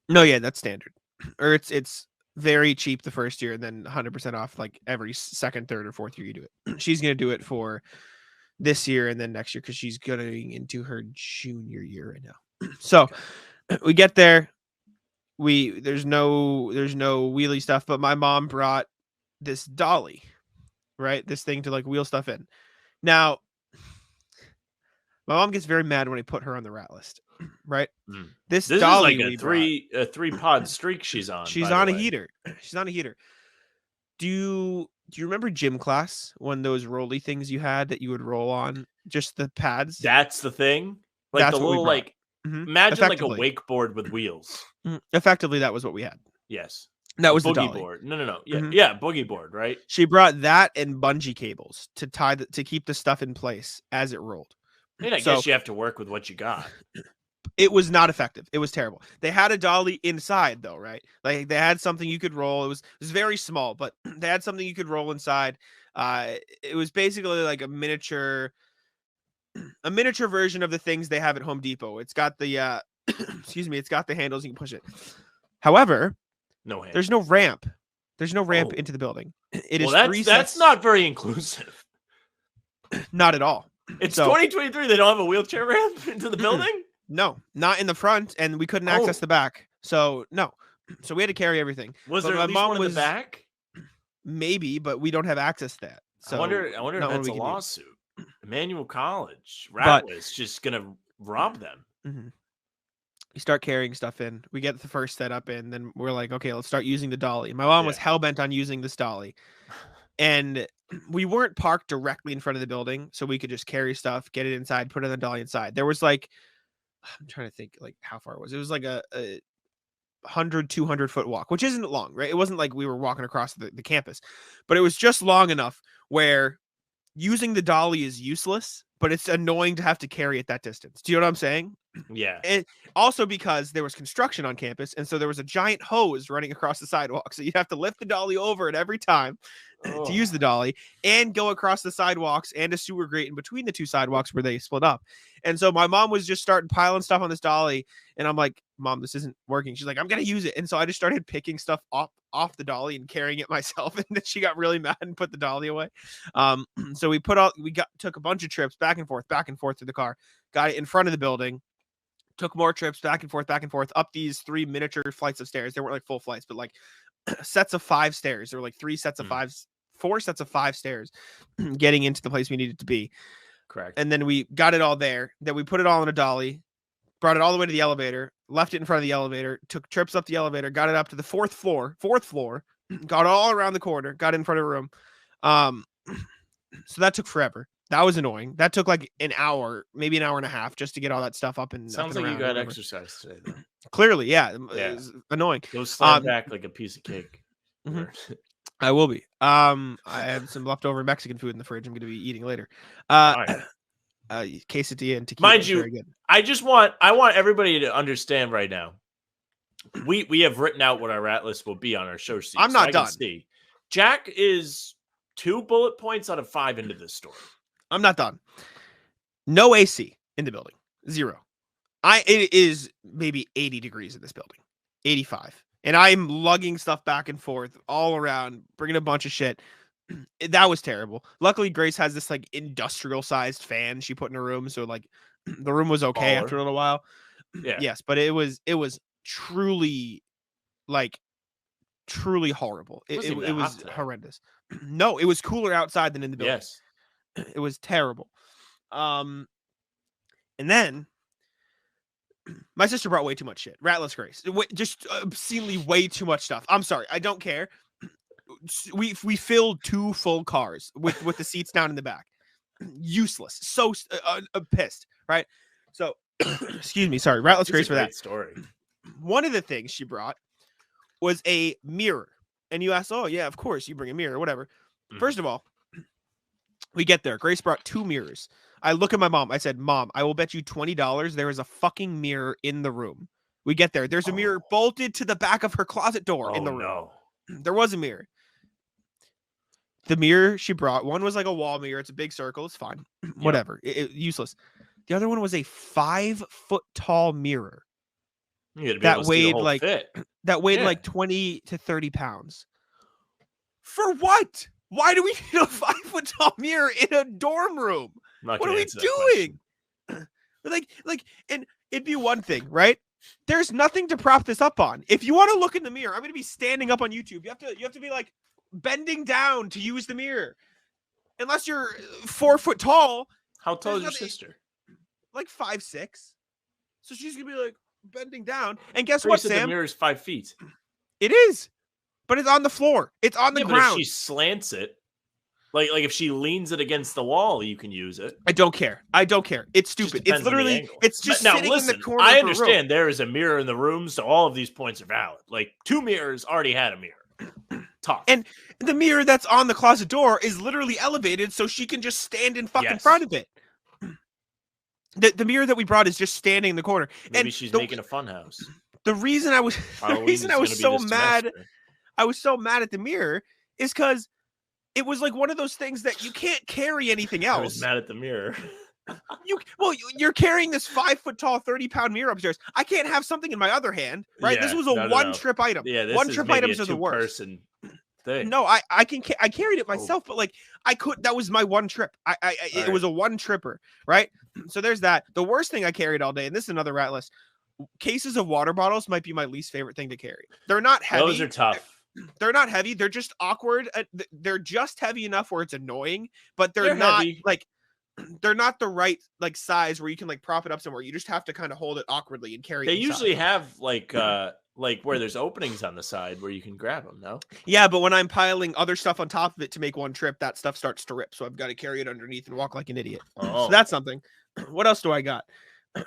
No, yeah, that's standard. Or it's very cheap the first year, and then 100% off like every second, third, or fourth year you do it. She's gonna do it for this year and then next year because she's going into her junior year right now. So we get there. There's no wheelie stuff, but my mom brought this dolly, right? This thing to like wheel stuff in. Now, my mom gets very mad when I put her on the rat list, right? This dolly is like a 3-pod streak she's on. She's on a heater. She's on a heater. Do you remember gym class when those rolly things you had that you would roll on, just the pads? That's the thing. Like that's the little like imagine like a wakeboard with wheels. Effectively, that was what we had. Yes. That was boogie the dolly. Board. No. Yeah, boogie board, right? She brought that and bungee cables to tie to keep the stuff in place as it rolled. I mean, I guess you have to work with what you got. It was not effective. It was terrible. They had a dolly inside though, right? Like they had something you could roll. It was very small, but they had something you could roll inside. It was basically like a miniature version of the things they have at Home Depot. It's got the it's got the handles, you can push it. However, there's no ramp. There's no ramp into the building. That's not very inclusive. Not at all. It's 2023. They don't have a wheelchair ramp into the building? No, not in the front, and we couldn't access the back. So no. So we had to carry everything. Was there at least one in the back? Maybe, but we don't have access to that. So I wonder if that's a lawsuit. Emmanuel College, Ratless, just gonna rob them. Mm-hmm. We start carrying stuff in. We get the first setup in, then we're like, okay, let's start using the dolly. My mom was hell-bent on using this dolly. And we weren't parked directly in front of the building, so we could just carry stuff, get it inside, put it on the dolly inside. There was like, I'm trying to think like how far it was. It was like a 100, 200 foot walk, which isn't long, right? It wasn't like we were walking across the campus, but it was just long enough where using the dolly is useless, but it's annoying to have to carry it that distance. Do you know what I'm saying? Yeah. And also because there was construction on campus, and so there was a giant hose running across the sidewalk. So you'd have to lift the dolly over it every time to use the dolly and go across the sidewalks and a sewer grate in between the two sidewalks where they split up. And so my mom was just starting piling stuff on this dolly, and I'm like, Mom, this isn't working. She's like, I'm going to use it. And so I just started picking stuff off the dolly and carrying it myself. And then she got really mad and put the dolly away. So took a bunch of trips back and forth to the car, got it in front of the building, took more trips back and forth up these 3 miniature flights of stairs. They weren't like full flights, but like sets of 5 stairs. There were like 4 sets of 5 stairs getting into the place we needed to be. Correct. And then we got it all there. Then we put it all in a dolly, brought it all the way to the elevator, left it in front of the elevator, took trips up the elevator, got it up to the fourth floor, got all around the corner, got in front of the room. So that took forever. That was annoying. That took like an hour, maybe an hour and a half just to get all that stuff up and sounds up and like you got exercise today, though. Clearly, yeah. It was annoying. Go slam back like a piece of cake. Mm-hmm. I will be. I have some leftover Mexican food in the fridge. I'm going to be eating later. Fine. Quesadilla and tequila. Mind you, very good. I want everybody to understand right now. We have written out what our rat list will be on our show sheet. I'm not I done. Can see. Jack is 2 bullet points out of 5 into this story. I'm not done. No AC in the building. 0. It is maybe 80 degrees in this building. 85. And I'm lugging stuff back and forth all around, bringing a bunch of shit. That was terrible. Luckily, Grace has this like industrial sized fan she put in her room. So like the room was okay Baller. after a little while. Yeah. Yes, but it was truly truly horrible. It was horrendous. No, it was cooler outside than in the building. Yes. It was terrible. And then my sister brought way too much shit. Ratless Grace. Just obscenely way too much stuff. I'm sorry. I don't care. We filled 2 full cars with the seats down in the back. Useless. So pissed, right? So, excuse me. Sorry. Ratless Grace for that. Story. One of the things she brought was a mirror. And you asked, oh, yeah, of course, you bring a mirror, whatever. First of all, we get there. Grace brought 2 mirrors. I look at my mom. I said, Mom, I will bet you $20 there is a fucking mirror in the room. We get there. There's a mirror bolted to the back of her closet door in the room. No. There was a mirror. The mirror she brought, one was like a wall mirror. It's a big circle. It's fine. Whatever. Useless. The other one was a 5-foot tall mirror that weighed like 20 to 30 pounds. For what? Why do we need a 5-foot tall mirror in a dorm room? What are we doing? And it'd be one thing, right? There's nothing to prop this up on. If you want to look in the mirror, I'm going to be standing up on YouTube. You have to be like bending down to use the mirror. Unless you're 4 foot tall. How tall is your sister? Like 5'6". So she's going to be like bending down. And guess what, Sam? The mirror is 5 feet. It is. But it's on the floor. It's on the ground. But if she slants it, like if she leans it against the wall, you can use it. I don't care. It's stupid. It's literally, it's just sitting in the corner. I understand there is a mirror in the room, so all of these points are valid. Like 2 mirrors already had a mirror. Tough. And the mirror that's on the closet door is literally elevated so she can just stand in fucking front of it. The mirror that we brought is just standing in the corner. Maybe she's making a fun house. The reason I was so mad. I was so mad at the mirror is because it was like one of those things that you can't carry anything else. I was mad at the mirror. You're carrying this 5-foot tall, 30-pound mirror upstairs. I can't have something in my other hand, right? Yeah, this was a one-trip item. Yeah, this one-trip items are the worst. Thing. No, I carried it myself, but like that was my one trip. It was a one tripper, right? So there's that. The worst thing I carried all day, and this is another rat list. Cases of water bottles might be my least favorite thing to carry. They're not heavy. Those are tough. They're not heavy. They're just awkward. They're just heavy enough where it's annoying, but they're not heavy. Like they're not the right like size where you can like prop it up somewhere. You just have to kind of hold it awkwardly and carry it. They usually have like where there's openings on the side where you can grab them. No. Yeah, but when I'm piling other stuff on top of it to make one trip, that stuff starts to rip. So I've got to carry it underneath and walk like an idiot. So that's something. What else do I got?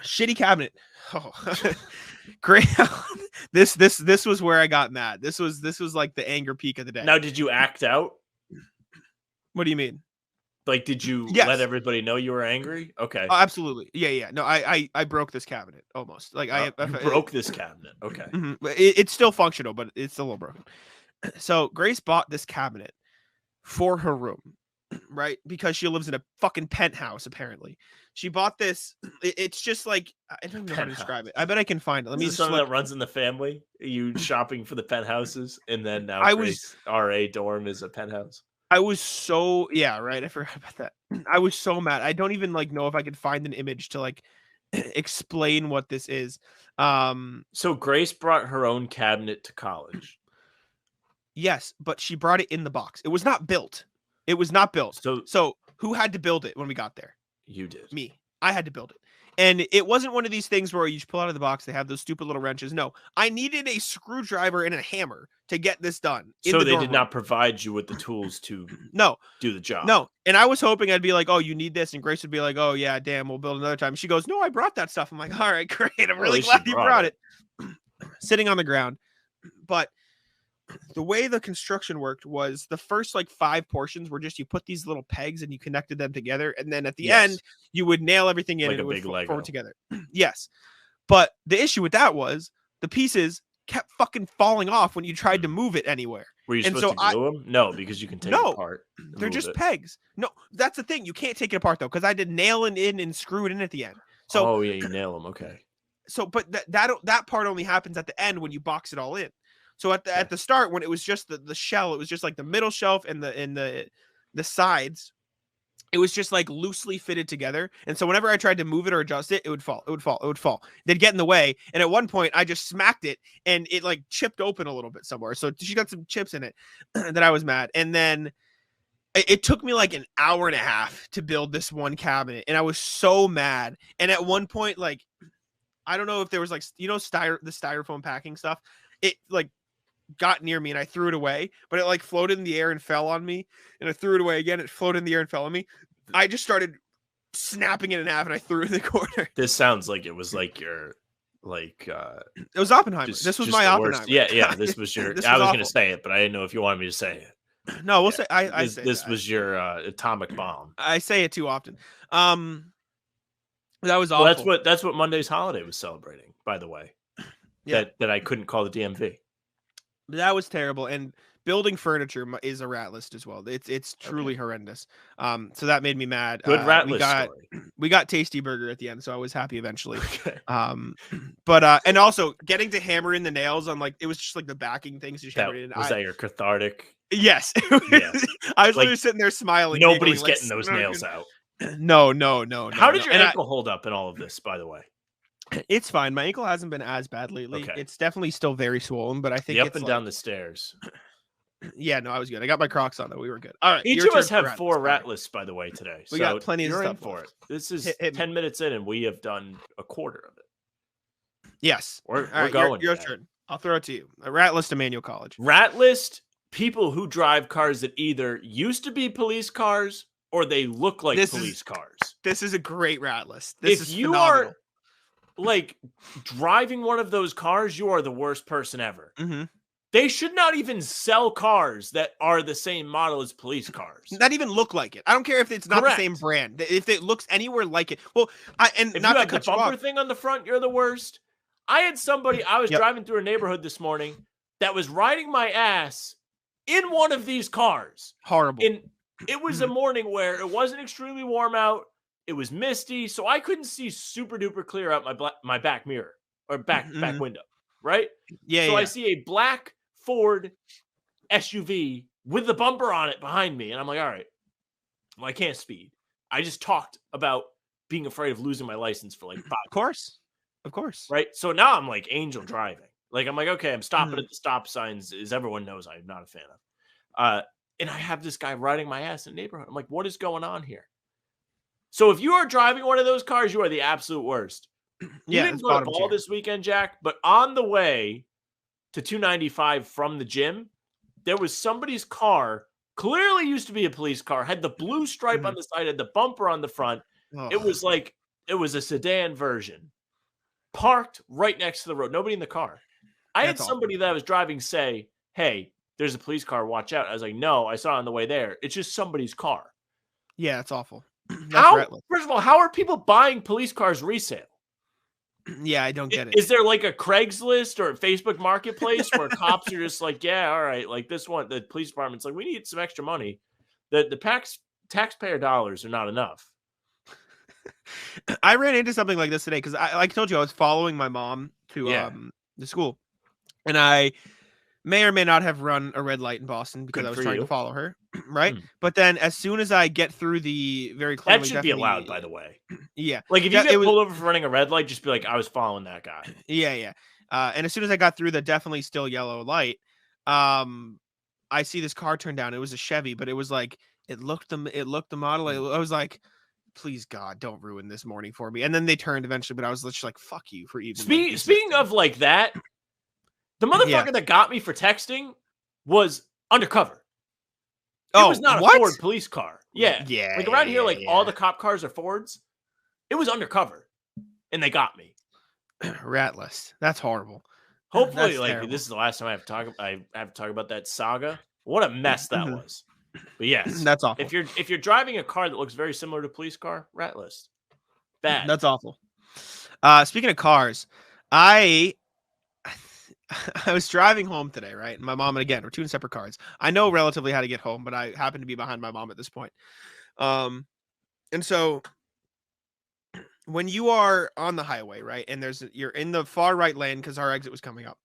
Shitty cabinet. Oh, great. This was where I got mad. This was like the anger peak of the day. Now, did you act out? What do you mean? Like, did you let everybody know you were angry? Okay. Absolutely. Yeah. No, I broke this cabinet almost. Like I broke this cabinet. Okay. Mm-hmm. It's still functional, but it's still a little broken. So Grace bought this cabinet for her room, right? Because she lives in a fucking penthouse, apparently. She bought this. It's just like, I don't know how to describe it. I bet I can find it. Let me just something that runs in the family. You shopping for the penthouses, and then now Grace RA dorm is a penthouse. I was so right. I forgot about that. I was so mad. I don't even like know if I could find an image to like explain what this is. So Grace brought her own cabinet to college. Yes, but she brought it in the box. It was not built. So who had to build it when we got there? You did. Me. I had to build it. And it wasn't one of these things where you just pull out of the box. They have those stupid little wrenches. No, I needed a screwdriver and a hammer to get this done. So they did not provide you with the tools to do the job. No. And I was hoping I'd be like, oh, you need this. And Grace would be like, oh, yeah, damn, we'll build another time. She goes, no, I brought that stuff. I'm like, all right, great. I'm really glad you brought it. Sitting on the ground. But the way the construction worked was the first like 5 portions were just you put these little pegs and you connected them together, and then at the end you would nail everything in Like and a it would big Lego. forward together. Yes, but the issue with that was the pieces kept fucking falling off when you tried to move it anywhere. Were you And supposed so to glue them? No, because you can take it No, apart. and they're move just it. pegs. No, that's the thing. You can't take it apart though, because I did nail it in and screw it in at the end. So oh yeah, you nail them. Okay. so but that part only happens at the end when you box it all in. So at the start, when it was just the shell, it was just like the middle shelf and the sides. It was just like loosely fitted together. And so whenever I tried to move it or adjust it, it would fall. It would fall. It would fall. They'd get in the way. And at one point I just smacked it and it like chipped open a little bit somewhere. So she got some chips in it that I was mad. And then it took me like an hour and a half to build this one cabinet. And I was so mad. And at one point, like, I don't know if there was like, the styrofoam packing stuff. It like got near me and I threw it away, but it like floated in the air and fell on me. And I threw it away again. It floated in the air and fell on me. I just started snapping it in half and I threw it in the corner. This sounds like it was like your it was Oppenheimer. This was my Oppenheimer. Yeah. This was your. I was going to say it, but I didn't know if you wanted me to say it. No, we'll say. I say this that. was your atomic bomb. I say it too often. That was awful. Well, that's what Monday's holiday was celebrating. By the way, that I couldn't call the DMV. That was terrible. And building furniture is a rat list as well. It's truly horrendous. So that made me mad. Good rat list story. We got Tasty Burger at the end, so I was happy eventually. Okay. But and also getting to hammer in the nails on like it was just like the backing things. Was that your cathartic? Yes. Yeah. I was literally sitting there smiling. Nobody's getting those nails out. No. How did your ankle hold up in all of this, by the way? It's fine. My ankle hasn't been as bad lately. Okay. It's definitely still very swollen, but I think it's up and down the stairs. Yeah, no, I was good. I got my Crocs on though. We were good. All right. Each of us have 4 rat lists, by the way, today. We got plenty of stuff for it. This is 10 minutes in, and we have done a quarter of it. Yes. We're going. Your turn. I'll throw it to you. A rat list, Emmanuel College. Rat list, people who drive cars that either used to be police cars or they look like police cars. This is a great rat list. If you are like driving one of those cars, you are the worst person ever. Mm-hmm. They should not even sell cars that are the same model as police cars. Not even look like it. I don't care if it's not the same brand. If it looks anywhere like it. Well, if not you have the bumper thing on the front, you're the worst. I had somebody, I was driving through a neighborhood this morning that was riding my ass in one of these cars. Horrible. And it was a morning where it wasn't extremely warm out. It was misty, so I couldn't see super duper clear out my back mirror or back window, right? Yeah. So I see a black Ford SUV with the bumper on it behind me, and I'm like, all right, well, I can't speed. I just talked about being afraid of losing my license for like 5 years. Of course. Right? So now I'm like angel driving. Like, I'm like, okay, I'm stopping at the stop signs, as everyone knows I'm not a fan of. And I have this guy riding my ass in the neighborhood. I'm like, what is going on here? So if you are driving one of those cars, you are the absolute worst. You didn't go to ball this weekend, Jack, but on the way to 295 from the gym, there was somebody's car, clearly used to be a police car, had the blue stripe on the side, had the bumper on the front. Oh. It was a sedan version, parked right next to the road. Nobody in the car. I had somebody that I was driving say, hey, there's a police car, watch out. I was like, no, I saw it on the way there. It's just somebody's car. Yeah, that's awful. First of all, how are people buying police cars resale? Yeah, I don't get it. Is there like a Craigslist or a Facebook Marketplace where cops are just like, yeah, all right, like this one, the police department's like, we need some extra money. The taxpayer dollars are not enough. I ran into something like this today because I told you, I was following my mom to the school, and I may or may not have run a red light in Boston because I was trying to follow her, right? But then as soon as I get through the very clearly, that should be allowed, by the way. Yeah, like if you get pulled over for running a red light, just be like, I was following that guy. Yeah. And as soon as I got through the definitely still yellow light, I see this car turn down. It was a Chevy, but it was like it looked the model. I was like, please God, don't ruin this morning for me. And then they turned eventually, but I was just like, fuck you for even. Speaking of like that. The motherfucker that got me for texting was undercover. It was not a Ford police car. Yeah. Like around here, like all the cop cars are Fords. It was undercover. And they got me. Ratless. That's horrible. Hopefully, That's like terrible. this is the last time I have to talk about that saga. What a mess that was. But yes, That's awful. If you're driving a car that looks very similar to a police car, rat list. Bad. That's awful. Speaking of cars, I was driving home today, right? And my mom, and again, we're two separate cars. I know relatively how to get home, but I happen to be behind my mom at this point. And so when you are on the highway, right, and you're in the far right lane because our exit was coming up,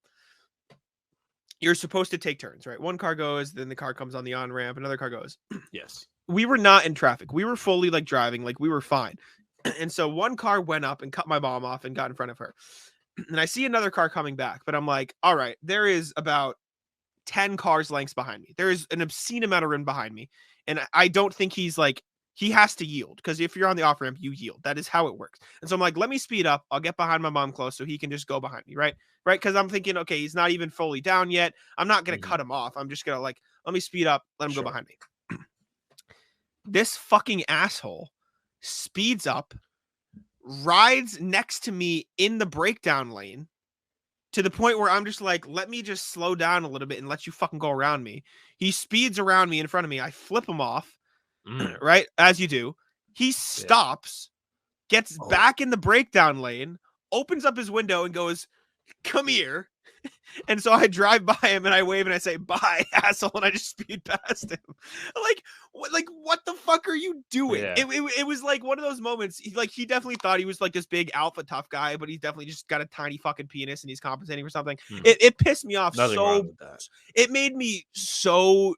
you're supposed to take turns, right? One car goes, then the car comes on the on ramp, another car goes. Yes. We were not in traffic. We were fully like driving, like we were fine. And so one car went up and cut my mom off and got in front of her. And I see another car coming back, but I'm like, all right, there is about 10 cars lengths behind me. There is an obscene amount of room behind me. And I don't think he has to yield, because if you're on the off ramp, you yield. That is how it works. And so I'm like, let me speed up. I'll get behind my mom close so he can just go behind me. Right. Because I'm thinking, okay, he's not even fully down yet. I'm not going to cut him off. I'm just going to let me speed up. Let him go behind me. This fucking asshole speeds up, rides next to me in the breakdown lane, to the point where I'm just like, let me just slow down a little bit and let you fucking go around me. He speeds around me in front of me. I flip him off, right? As you do. He stops, gets back in the breakdown lane, opens up his window and goes, come here. And so I drive by him and I wave and I say, bye, asshole. And I just speed past him. Like, what the fuck are you doing? Yeah. It was like one of those moments. He definitely thought he was like this big alpha tough guy, but he's definitely just got a tiny fucking penis and he's compensating for something. It pissed me off. Nothing wrong with that. It made me so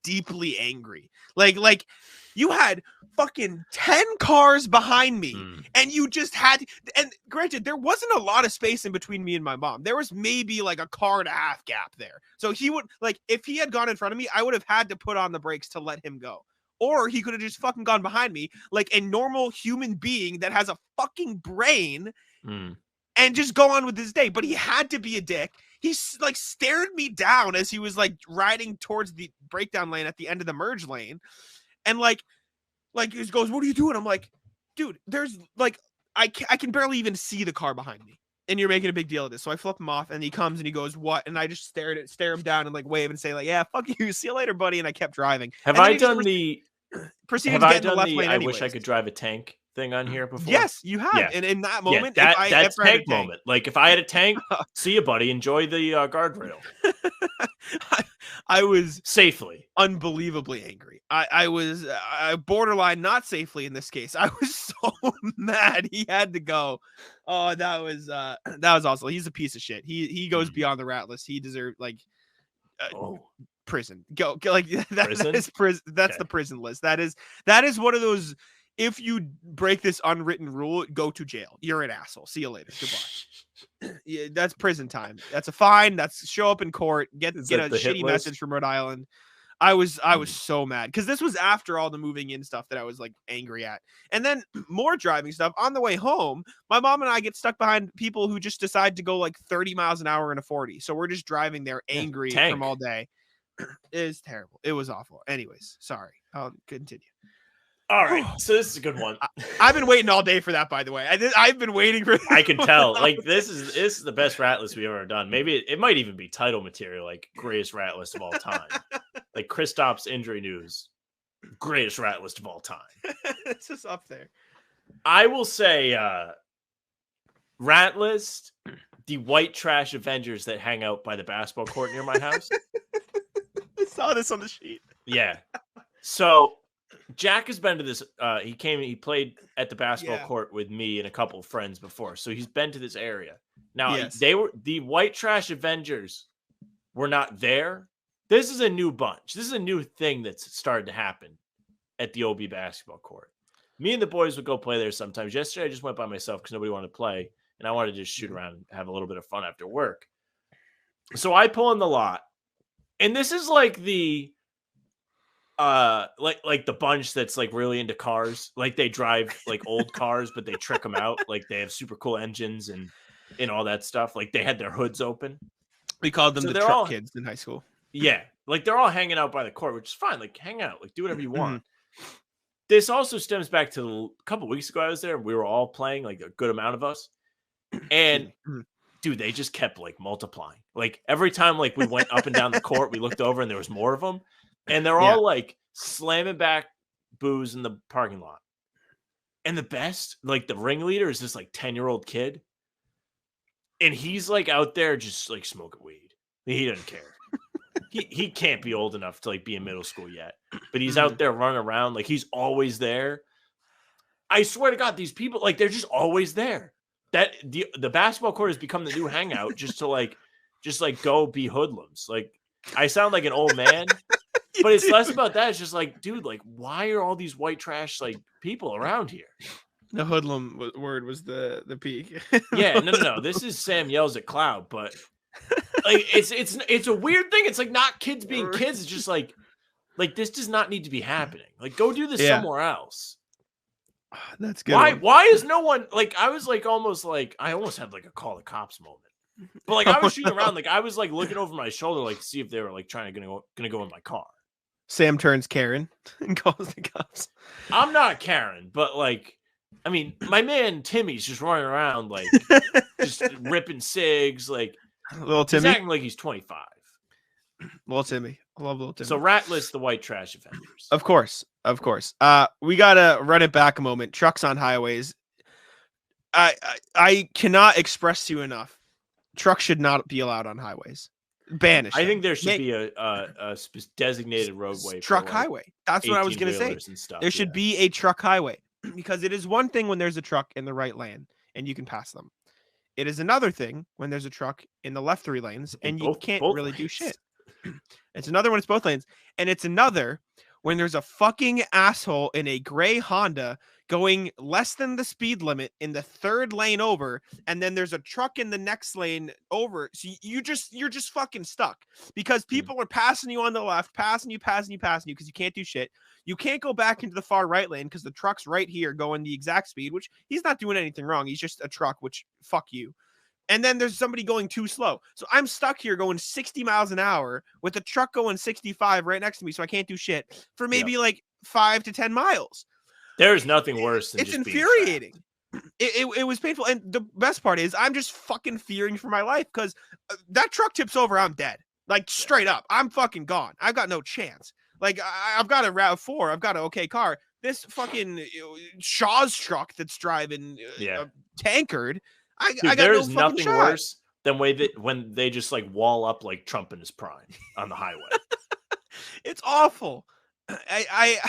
deeply angry. Like you had fucking 10 cars behind me and you just had, and granted, there wasn't a lot of space in between me and my mom. There was maybe like a car and a half gap there. So he would, like, if he had gone in front of me, I would have had to put on the brakes to let him go. Or he could have just fucking gone behind me like a normal human being that has a fucking brain and just go on with his day. But he had to be a dick. He like stared me down as he was like riding towards the breakdown lane at the end of the merge lane. And like he goes, what are you doing? I'm like, dude, there's like, I can barely even see the car behind me. And you're making a big deal of this. So I flip him off and he comes and he goes, what? And I just stare him down and like wave and say like, yeah, fuck you. See you later, buddy. And I kept driving. Have I done the I wish I could drive a tank thing on here before? Yes, you have. Yeah. And in that moment, that's tank moment. Like if I had a tank, see you, buddy. Enjoy the guardrail. I was safely, unbelievably angry. I was borderline not safely in this case. I was so mad. He had to go. Oh, that was awesome. He's a piece of shit. He goes beyond the rat list. He deserved like prison. Go like that prison? is prison. That's the prison list. That is one of those. If you break this unwritten rule, go to jail. You're an asshole. See you later. Goodbye. Yeah, that's prison time. That's a fine. That's show up in court. Get a shitty message from Rhode Island. I was so mad because this was after all the moving in stuff that I was like angry at, and then more driving stuff on the way home. My mom and I get stuck behind people who just decide to go like 30 miles an hour in a 40. So we're just driving there angry from all day. It is terrible. It was awful. Anyways, sorry. I'll continue. All right, so this is a good one. I've been waiting all day for that, by the way. I've been waiting for. I can tell. Like this is the best rat list we've ever done. Maybe it might even be title material, like greatest rat list of all time. Like Kristaps injury news, greatest rat list of all time. It's just up there. I will say, rat list, the white trash Avengers that hang out by the basketball court near my house. I saw this on the sheet. Yeah. So. Jack has been to this. He played at the basketball court with me and a couple of friends before. So he's been to this area. Now the white trash Avengers were not there. This is a new bunch. This is a new thing that's started to happen at the OB basketball court. Me and the boys would go play there sometimes. Yesterday I just went by myself because nobody wanted to play. And I wanted to just shoot around and have a little bit of fun after work. So I pull in the lot. And this is like the like the bunch that's like really into cars. Like they drive like old cars, but they trick them out. Like they have super cool engines and all that stuff. Like they had their hoods open. We called them the truck kids in high school. Yeah. Like they're all hanging out by the court, which is fine. Like hang out, like do whatever you want. This also stems back to a couple weeks ago. I was there. We were all playing, like a good amount of us. And dude, they just kept like multiplying. Like every time like we went up and down the court, we looked over and there was more of them. And they're all like slamming back booze in the parking lot. And the best, like the ringleader is this like 10-year-old kid. And he's like out there just like smoking weed. He doesn't care. He can't be old enough to like be in middle school yet. But he's out there running around. Like he's always there. I swear to God, these people, like they're just always there. That the basketball court has become the new hangout just to go be hoodlums. Like I sound like an old man, but it's less about that. It's just like, dude, like why are all these white trash like people around here? The hoodlum word was the peak. Yeah, no. This is Sam yells at Cloud, but like it's a weird thing. It's like not kids being kids. It's just like this does not need to be happening. Like go do this somewhere else. That's good. Why is no one like? I was like almost like I almost had like a call the cops moment, but like I was shooting around, like I was like looking over my shoulder, like to see if they were like gonna go in my car. Sam turns Karen and calls the cops. I'm not Karen, but like, I mean, my man Timmy's just running around like just ripping cigs, like little Timmy, he's acting like he's 25. Little Timmy. I love little Timmy. So rat list the white trash offenders. Of course. We gotta run it back a moment. Trucks on highways. I cannot express to you enough. Trucks should not be allowed on highways. Banished. I think there should be a designated roadway. Truck highway. That's what I was gonna say. There should be a truck highway because it is one thing when there's a truck in the right lane and you can pass them. It is another thing when there's a truck in the left 3 lanes and you can't really do shit. It's another when it's both lanes, and it's another when there's a fucking asshole in a gray Honda going less than the speed limit in the 3rd lane over, and then there's a truck in the next lane over. So you're just fucking stuck because people are passing you on the left, passing you because you can't do shit. You can't go back into the far right lane because the truck's right here going the exact speed, which he's not doing anything wrong. He's just a truck, which fuck you. And then there's somebody going too slow. So I'm stuck here going 60 miles an hour with a truck going 65 right next to me. So I can't do shit for maybe like 5 to 10 miles. There's nothing worse than it's infuriating. It was painful. And the best part is I'm just fucking fearing for my life because that truck tips over. I'm dead. Like straight up. I'm fucking gone. I've got no chance. Like I've got a RAV4. I've got an okay car. This fucking Shaw's truck that's driving tankered. Dude, there's nothing worse than when they just like wall up like Trump in his prime on the highway. It's awful. I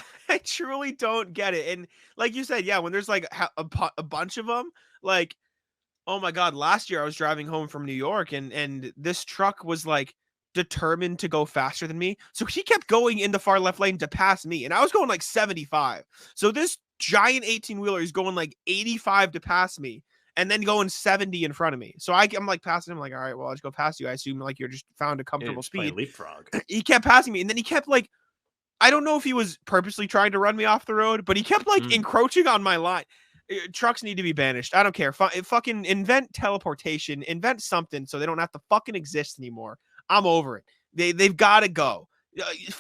truly don't get it. And like you said, when there's like a bunch of them, like, oh my God, last year I was driving home from New York and this truck was like determined to go faster than me. So he kept going in the far left lane to pass me. And I was going like 75. So this giant 18-wheeler is going like 85 to pass me. And then going 70 in front of me. So I'm like passing him like, all right, well, I'll just go past you. I assume like you're just found a comfortable speed. Leapfrog. He kept passing me. And then he kept like, I don't know if he was purposely trying to run me off the road, but he kept like encroaching on my line. Trucks need to be banished. I don't care. Fucking invent teleportation, invent something so they don't have to fucking exist anymore. I'm over it. They've got to go.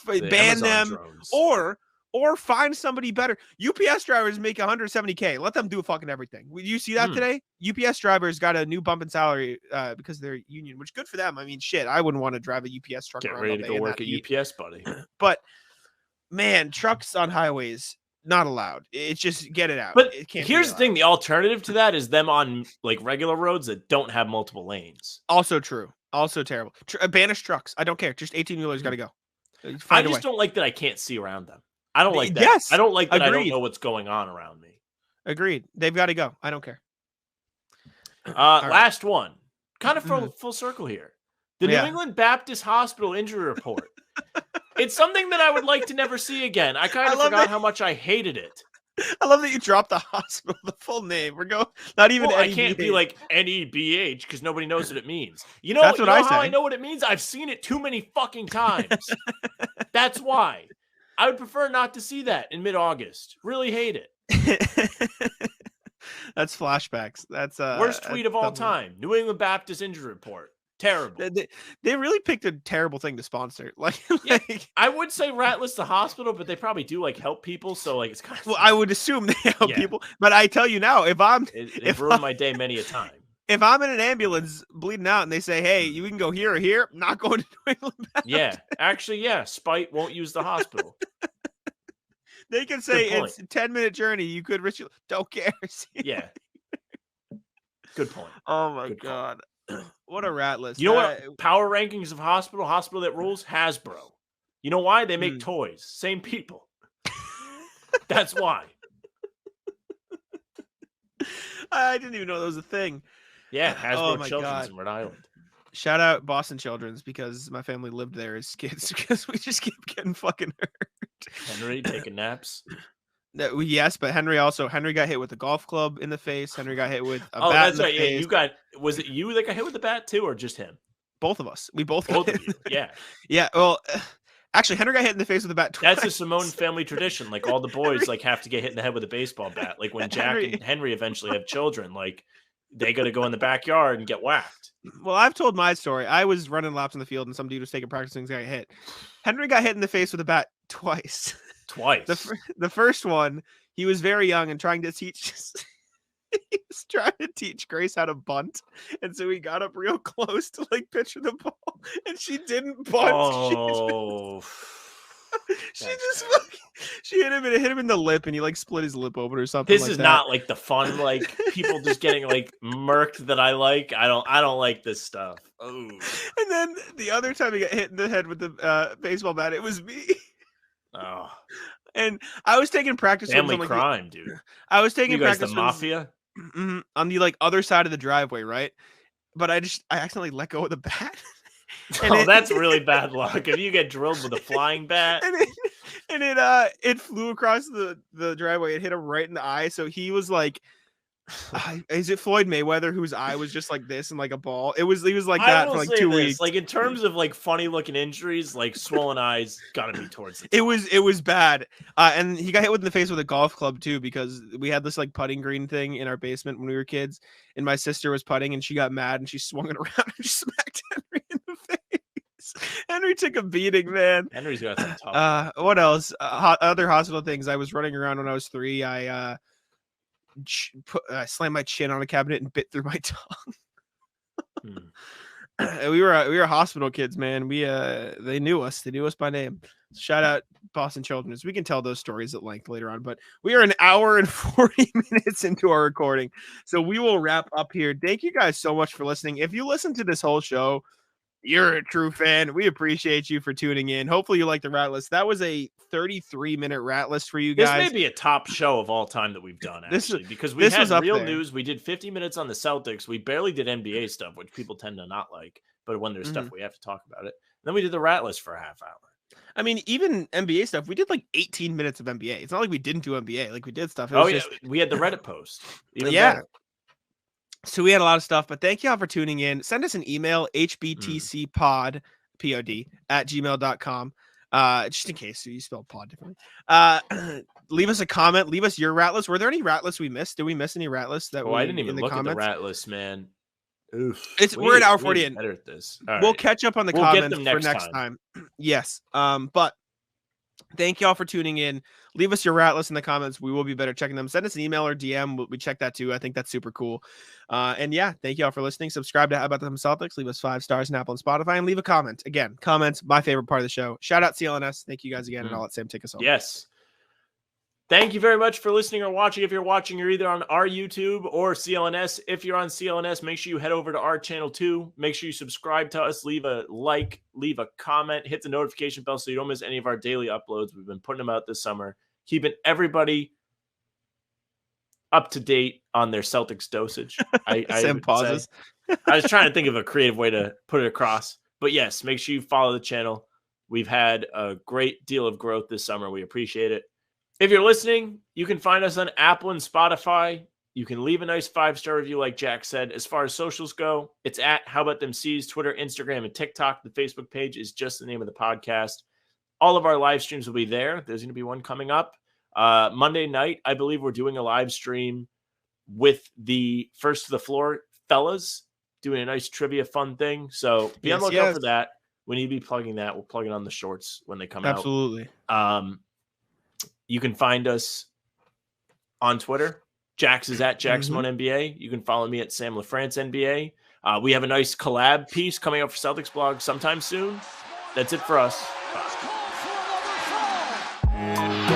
Ban them drones. Or find somebody better. UPS drivers make $170K. Let them do fucking everything. Did you see that today? UPS drivers got a new bump in salary because they're union, which good for them. I mean, shit, I wouldn't want to drive a UPS truck. Get ready to go work at UPS, buddy. But man, trucks on highways not allowed. It's just get it out. But here's the thing: the alternative to that is them on like regular roads that don't have multiple lanes. Also true. Also terrible. Banish trucks. I don't care. Just 18-wheelers got to go. I just don't like that I can't see around them. I don't like that. Yes, I don't like that. agreed. I don't know what's going on around me. Agreed. They've got to go. I don't care. Last one. Kind of full circle here. The New England Baptist Hospital injury report. It's something that I would like to never see again. I kind of forgot how much I hated it. I love that you dropped the hospital, the full name. We're going not even. Well, I can't be like NEBH because nobody knows what it means. You know, how I know what it means? I've seen it too many fucking times. That's why. I would prefer not to see that in mid-August. Really hate it. That's flashbacks. That's worst tweet of all time. New England Baptist injury report. Terrible. They really picked a terrible thing to sponsor. Like I would say ratless the hospital, but they probably do like help people. So like it's kind of I would assume they help people. But I tell you now, if I'm it ruined my day many a time. if I'm in an ambulance bleeding out and they say, hey, you can go here or here, I'm not going to New England Bout. Yeah. Actually, yeah. Spite won't use the hospital. They can say Good point. it's a 10-minute journey. You could risk. Don't care. Yeah. Good point. Oh my Good God. What a rat list. You know what? Power rankings of hospital that rules? Hasbro. You know why? They make toys. Same people. That's why. I didn't even know that was a thing. Yeah, Hasbro my Children's God. in Rhode Island. Shout out Boston Children's because my family lived there as kids because we just keep getting fucking hurt. Henry taking naps. Yes, but Henry got hit with a golf club in the face. Henry got hit with a bat that's in the right. face. Yeah, was it you that got hit with the bat too, or just him? Both of us. We both Both got of you. Yeah. Yeah. Well, actually, Henry got hit in the face with a bat twice. That's a Simone family tradition. Like all the boys have to get hit in the head with a baseball bat. Like when Jack and Henry eventually have children, like they got to go in the backyard and get whacked. Well, I've told my story. I was running laps in the field and some dude was taking practice and got hit. Henry got hit in the face with a bat twice. Twice. The first one, he was very young and trying to teach. He was trying to teach Grace how to bunt, and so he got up real close to like pitch the ball, and she didn't bunt. Oh, she hit him in the lip, and he like split his lip open or something. This is not like the fun, like people just getting like murked that I like. I don't like this stuff. Oh. And then the other time he got hit in the head with the baseball bat, it was me. Oh. And I was taking practice. Family crime, dude. I was taking you guys practice. The mafia. On the like other side of the driveway, right? But I accidentally let go of the bat. That's really bad luck. If you get drilled with a flying bat, and it flew across the driveway. It hit him right in the eye. So he was like, is it Floyd Mayweather whose eye was just like this and like a ball? He was like that for like 2 weeks. Like in terms of like funny looking injuries, like swollen eyes gotta be towards the top. It was bad. And he got hit in the face with a golf club too, because we had this like putting green thing in our basement when we were kids, and my sister was putting and she got mad and she swung it around and she smacked Henry in the face. Henry took a beating, man. Henry's got some tough. What else? Other hospital things. I was running around when I was 3. I slammed my chin on a cabinet and bit through my tongue. We were hospital kids, man. They knew us. They knew us by name. Shout out Boston Children's. We can tell those stories at length later on, but we are an hour and 40 minutes into our recording, so we will wrap up here. Thank you guys so much for listening. If you listen to this whole show, you're a true fan. We appreciate you for tuning in. Hopefully you like the rat list. That was a 33-minute rat list for you guys. This may be a top show of all time that we've done, actually, because we had real news. We did 50 minutes on the Celtics. We barely did NBA stuff, which people tend to not like. But when there's stuff, we have to talk about it. And then we did the rat list for a half hour. I mean, even NBA stuff, we did like 18 minutes of NBA. It's not like we didn't do NBA. Like we did stuff. We had the Reddit post. Yeah. Better. So we had a lot of stuff, but thank y'all for tuning in. Send us an email, hbtcpod, P-O-D, @gmail.com. Just in case you spelled pod differently. Leave us a comment. Leave us your rat list. Were there any rat lists we missed? Did we miss any rat lists that I didn't even look at the rat list, man. Oof. We're an hour 40 in. Better at this. We'll catch up on the comments for next time. Yes. But thank y'all for tuning in. Leave us your rat list in the comments. We will be better checking them. Send us an email or DM. We check that too. I think that's super cool. And yeah, thank y'all for listening. Subscribe to How About Them Celtics. Leave us 5 stars on Apple and Spotify, and leave a comment. Again, comments, my favorite part of the show. Shout out CLNS. Thank you guys again, and I'll let Sam take us home. Yes. Thank you very much for listening or watching. If you're watching, you're either on our YouTube or CLNS. If you're on CLNS, make sure you head over to our channel too. Make sure you subscribe to us, leave a like, leave a comment, hit the notification bell so you don't miss any of our daily uploads. We've been putting them out this summer, keeping everybody up to date on their Celtics dosage. Sam pauses. I was trying to think of a creative way to put it across. But yes, make sure you follow the channel. We've had a great deal of growth this summer. We appreciate it. If you're listening, you can find us on Apple and Spotify. You can leave a nice 5-star review like Jack said. As far as socials go, it's at How About Them C's, Twitter, Instagram, and TikTok. The Facebook page is just the name of the podcast. All of our live streams will be there. There's going to be one coming up. Monday night, I believe we're doing a live stream with the First to the Floor fellas, doing a nice trivia fun thing. So be on the lookout for that. We need to be plugging that. We'll plug it on the shorts when they come out. Absolutely. You can find us on Twitter Jax is at Jackson1 NBA. You can follow me at Sam LaFrance NBA. We have a nice collab piece coming up for Celtics blog sometime soon. That's it for us. Bye.